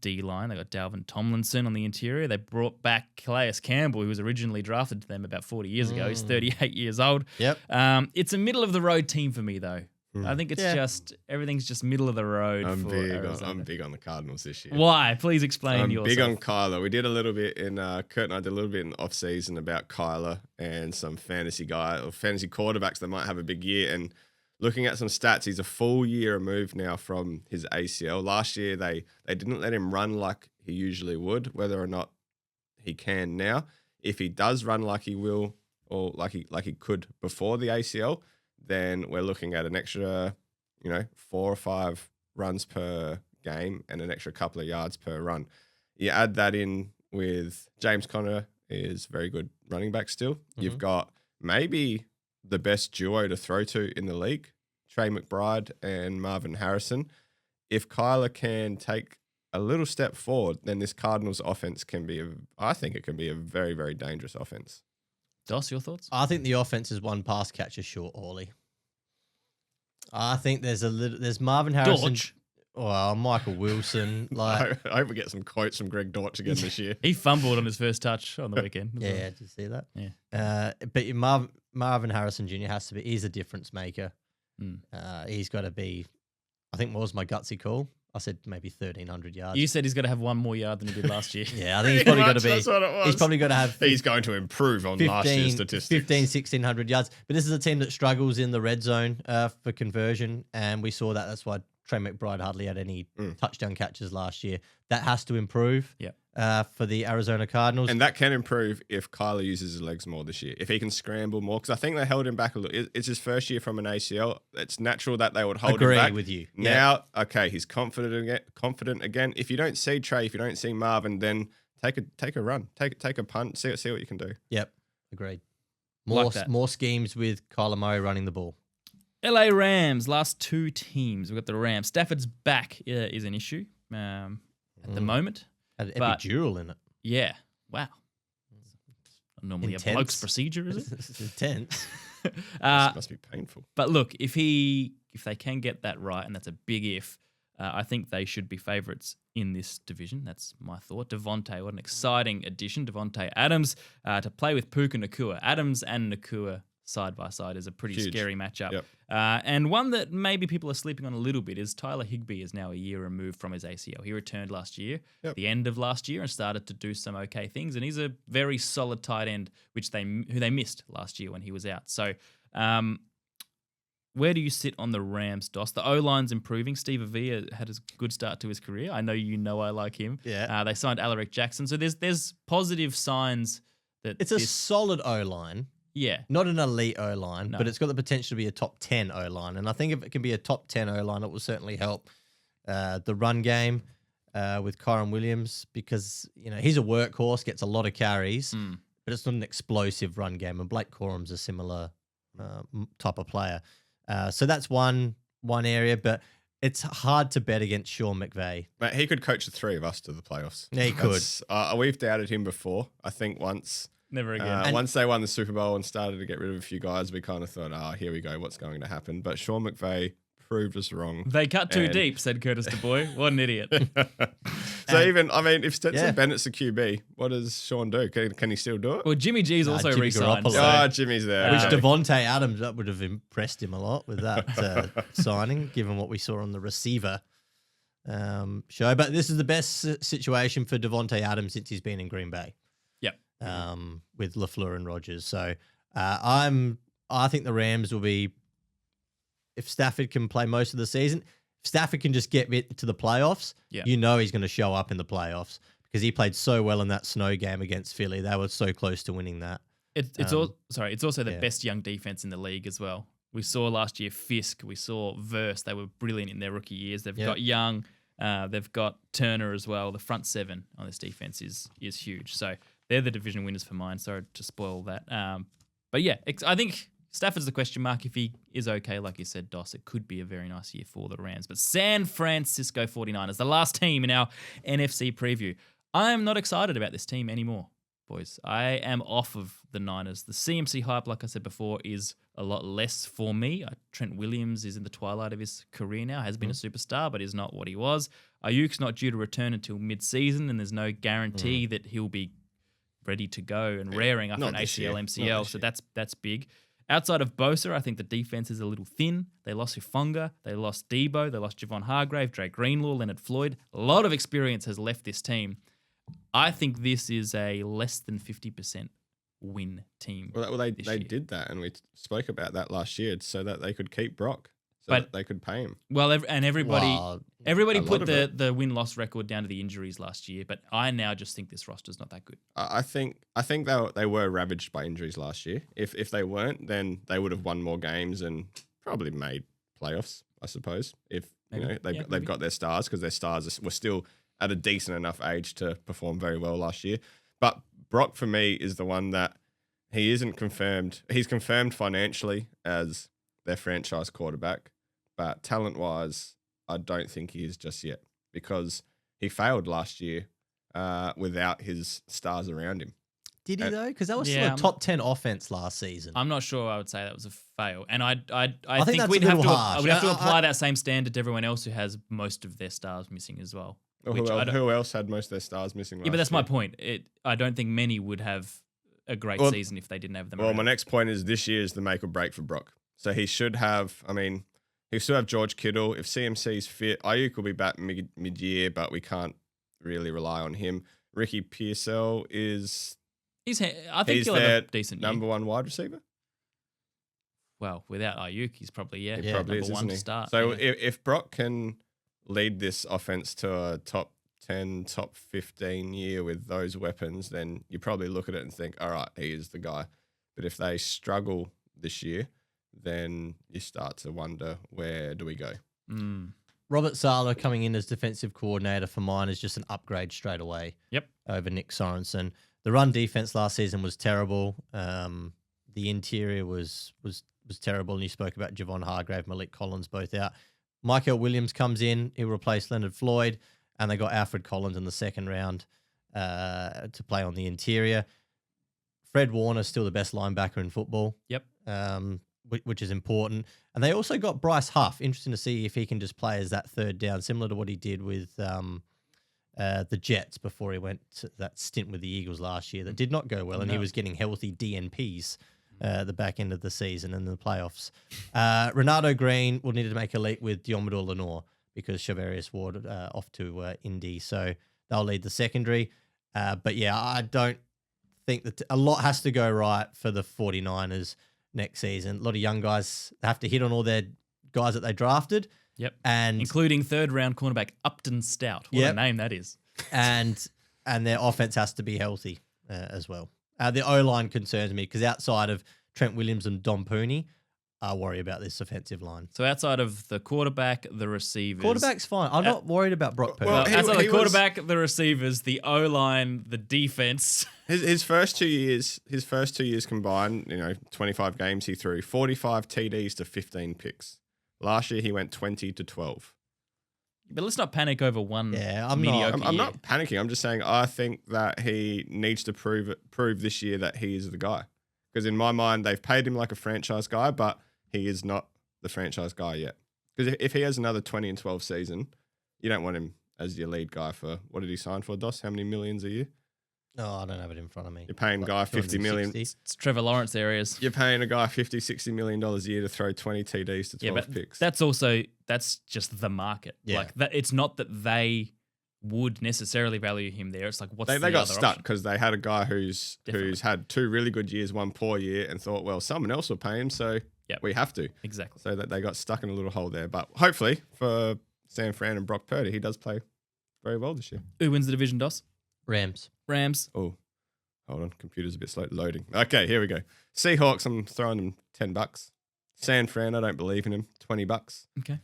D-line. They got Dalvin Tomlinson on the interior. They brought back Calais Campbell, who was originally drafted to them about 40 years ago. He's 38 years old. Yep. It's a middle-of-the-road team for me, though. I think it's just everything's just middle of the road. I'm Arizona. big on the Cardinals this year. Why? Please explain I'm yourself. big on Kyler. We did a little bit in Curt and I did a little bit in off season about Kyler and some fantasy quarterbacks that might have a big year. And looking at some stats, he's a full year removed now from his ACL. Last year they didn't let him run like he usually would. Whether or not he can now, if he does run like he will or like he could before the ACL, then we're looking at an extra, 4 or 5 runs per game and an extra couple of yards per run. You add that in with James Conner is very good running back still. Mm-hmm. You've got maybe the best duo to throw to in the league, Trey McBride and Marvin Harrison. If Kyler can take a little step forward, then this Cardinals offense I think it can be a very, very dangerous offense. Doss, your thoughts? I think the offense is one pass catcher short, Hawley. I think there's Marvin Harrison. Dortch. Well, Michael Wilson. I hope we get some quotes from Greg Dortch again this year. He fumbled on his first touch on the weekend. Yeah, did you see that? Yeah. But Marvin Harrison Jr. he's a difference maker. He's got to be, I think what was my gutsy call? I said maybe 1,300 yards. You said he's got to have one more yard than he did last year. Yeah, I think he's probably got to be. That's what it was. He's probably got to have. He's going to improve on last year's statistics. 1,600 yards. But this is a team that struggles in the red zone for conversion, and we saw that. That's why Trey McBride hardly had any touchdown catches last year. That has to improve for the Arizona Cardinals. And that can improve if Kyler uses his legs more this year. If he can scramble more, because I think they held him back a little. It's his first year from an ACL. It's natural that they would hold him back. Agree with you. Now, okay, he's confident again. If you don't see Trey, if you don't see Marvin, then take a run, take a punt, see what you can do. Yep, agreed. More schemes with Kyler Murray running the ball. LA Rams, last two teams. We've got the Rams. Stafford's back is an issue at the moment. Had an epidural in it. Yeah. Wow. Not normally Intense. a bloke's procedure, is it? It's intense. This must be painful. But look, if they can get that right, and that's a big if, I think they should be favourites in this division. That's my thought. Devontae, what an exciting addition. Devontae Adams to play with Puka Nacua. Adams and Nacua side by side is a pretty scary matchup. Yep. And one that maybe people are sleeping on a little bit is Tyler Higbee is now a year removed from his ACL. He returned last year, the end of last year, and started to do some okay things. And he's a very solid tight end, who they missed last year when he was out. So where do you sit on the Rams, Dos? The O-line's improving. Steve Avila had a good start to his career. I know I like him. Yeah. They signed Alaric Jackson. So there's positive signs that It's a solid O-line. Yeah. Not an elite O-line, but it's got the potential to be a top 10 O-line. And I think if it can be a top 10 O-line, it will certainly help the run game with Kyron Williams because, he's a workhorse, gets a lot of carries, but it's not an explosive run game. And Blake Corum's a similar type of player. So that's one area, but it's hard to bet against Sean McVay. Mate, he could coach the three of us to the playoffs. Yeah, he could. We've doubted him before. I think once... Never again. Once they won the Super Bowl and started to get rid of a few guys, we kind of thought, here we go, what's going to happen? But Sean McVay proved us wrong. They cut too deep, said Curtis DuBois. What an idiot. If Stetson Bennett's the QB, what does Sean do? Can he still do it? Well, Jimmy G's also Jimmy re-signed. Garoppolo. Jimmy's there. Which Devontae Adams, that would have impressed him a lot with that signing, given what we saw on the receiver show. But this is the best situation for Devontae Adams since he's been in Green Bay. With LaFleur and Rodgers. So I think the Rams will be, if Stafford can play most of the season, if Stafford can just get to the playoffs, he's going to show up in the playoffs because he played so well in that snow game against Philly. They were so close to winning that. It's also the best young defense in the league as well. We saw last year Fisk, we saw Verse. They were brilliant in their rookie years. They've got Young, they've got Turner as well. The front seven on this defense is huge. So they're the division winners for mine. Sorry to spoil that. But yeah, I think Stafford's the question mark. If he is okay, like you said, Dos, it could be a very nice year for the Rams. But San Francisco 49ers, the last team in our NFC preview. I am not excited about this team anymore, boys. I am off of the Niners. The CMC hype, like I said before, is a lot less for me. Trent Williams is in the twilight of his career now, has been a superstar, but is not what he was. Ayuk's not due to return until mid-season, and there's no guarantee that he'll be ready to go and raring after an ACL, MCL. So that's big. Outside of Bosa, I think the defense is a little thin. They lost Hufanga, they lost Debo, they lost Javon Hargrave, Drake Greenlaw, Leonard Floyd. A lot of experience has left this team. I think this is a less than 50% win team. Well, they did that, and we spoke about that last year, so that they could keep Brock, that they could pay him. Well, everybody put the win-loss record down to the injuries last year, but I now just think this roster's not that good. I think they were ravaged by injuries last year. If they weren't, then they would have won more games and probably made playoffs, I suppose. If they've got their stars, because their stars were still at a decent enough age to perform very well last year. But Brock, for me, is the one that he isn't confirmed. He's confirmed financially as their franchise quarterback, but talent-wise, I don't think he is just yet, because he failed last year without his stars around him. Did he though? Because that was still a top 10 offense last season. I'm not sure I would say that was a fail. And I think we'd have to apply I that same standard to everyone else who has most of their stars missing as well. Who else had most of their stars missing last year? Yeah, but that's my point. I don't think many would have a great season if they didn't have them around. My next point is this year is the make or break for Brock. So he should have, he'll still have George Kittle. If CMC's fit, Ayuk will be back mid-year, but we can't really rely on him. Ricky Pearsall is... I think he'll have a decent year. number one wide receiver. well, without Ayuk, he's probably He Yeah, probably number is, one isn't to he? start. So yeah. if Brock can lead this offense to a top 10, top 15 year with those weapons, then you probably look at it and think, all right, he is the guy. But if they struggle this year, then you start to wonder, where do we go? Robert Saleh coming in as defensive coordinator for mine is just an upgrade straight away. Yep. Over Nick Sorensen. The run defense last season was terrible. The interior was terrible, and you spoke about Javon Hargrave, Malik Collins both out. Michael Williams comes in, he'll replace Leonard Floyd, and they got Alfred Collins in the second round to play on the interior. Fred Warner's still the best linebacker in football. Yep. Which is important. And they also got Bryce Huff. Interesting to see if he can just play as that third down, similar to what he did with the Jets before he went to that stint with the Eagles last year that did not go well, and he was getting healthy DNPs at the back end of the season and the playoffs. Renato Green will need to make a leap with Diomedor Lenore because Shavarius Ward off to Indy, so they'll lead the secondary. But yeah, I don't think that a lot has to go right for the 49ers next season. A lot of young guys have to hit on all their guys that they drafted. Yep. And including third round cornerback Upton Stout. What a name that is. and their offense has to be healthy as well. The O-line concerns me because outside of Trent Williams and Don Pooney, I worry about this offensive line. So outside of the quarterback, the receivers. Quarterback's fine. I'm not worried about Brock Purdy. Well, outside of he the quarterback, the receivers, the O-line, the defense. His first 2 years combined, 25 games he threw, 45 TDs to 15 picks. Last year he went 20 to 12. But let's not panic over one I'm mediocre I'm year. not panicking. I'm just saying I think that he needs to prove this year that he is the guy. Because in my mind, they've paid him like a franchise guy, but he is not the franchise guy yet. Because if he has another 20 and 12 season, you don't want him as your lead guy for, what did he sign for, Dos? How many millions a year? Oh, I don't have it in front of me. You're paying a guy 50 million. It's Trevor Lawrence areas. You're paying a guy $50-60 million a year to throw 20 TDs to 12 picks. That's just the market. Yeah. Like that, it's not that they would necessarily value him there. It's like what's they the got other stuck option? because they had a guy who's had 2 really good years, 1 poor year, and thought, well, someone else will pay him, so we have to. Exactly. So that they got stuck in a little hole there. But hopefully for San Fran and Brock Purdy, he does play very well this year. Who wins the division, Dos? Rams. Oh, hold on. Computer's a bit slow loading. Okay, here we go. Seahawks, I'm throwing them $10. San Fran, I don't believe in him. $20. Okay.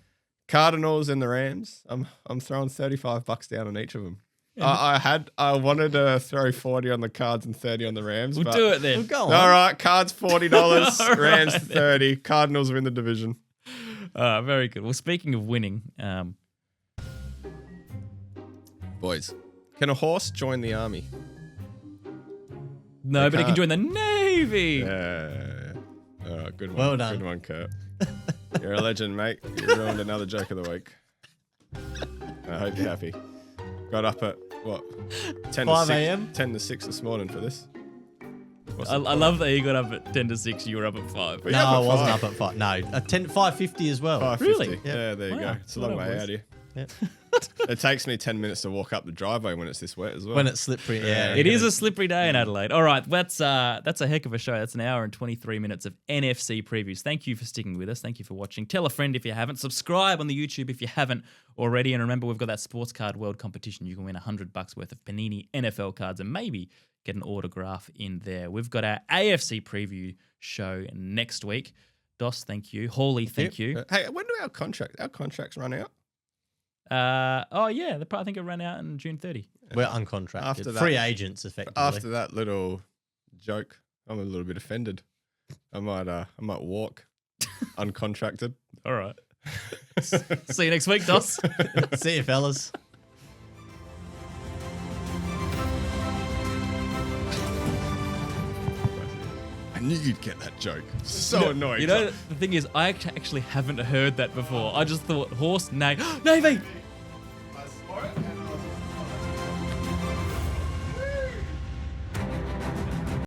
Cardinals and the Rams, I'm throwing $35 down on each of them. Yeah. I wanted to throw 40 on the Cards and 30 on the Rams. We'll but do it then. Well, go on. all right, Cards $40, All Rams right. 30. Cardinals win the division. Very good. Well, speaking of winning, Boys, can a horse join the army? no, but he can join the Navy. Yeah. All right, good one. Well done. Good one, Curt. You're a legend, mate. You ruined another joke of the week. I hope you're happy. Got up at, what, 10 5 to 6, a.m.? 10 to 6 this morning for this. I love that you got up at 10 to 6. You were up at 5. But No, you're I up at wasn't 5. up at 5. No, 5:50 as well. 5:50. Really? Yeah, there you Wow. go. It's a long Well done, way boys. out here. Yep. It takes me 10 minutes to walk up the driveway when it's this wet as well. When it's slippery. Yeah. It is a slippery day in Adelaide. All right, that's a heck of a show. That's an hour and 23 minutes of NFC previews. Thank you for sticking with us. Thank you for watching. Tell a friend if you haven't. Subscribe on the YouTube if you haven't already. And remember, we've got that Sports Card World competition. You can win $100 worth of Panini NFL cards and maybe get an autograph in there. We've got our AFC preview show next week. Dos, thank you. Hawley, thank you. Hey, when do our contracts run out? I think it ran out in June 30. We're uncontracted. After that- Free agents, effectively. After that little joke, I'm a little bit offended. I might walk uncontracted. All right. See you next week, Dos. See you, fellas. I knew you'd get that joke. So annoying. You know, the thing is, I actually haven't heard that before. I just thought horse, Navy.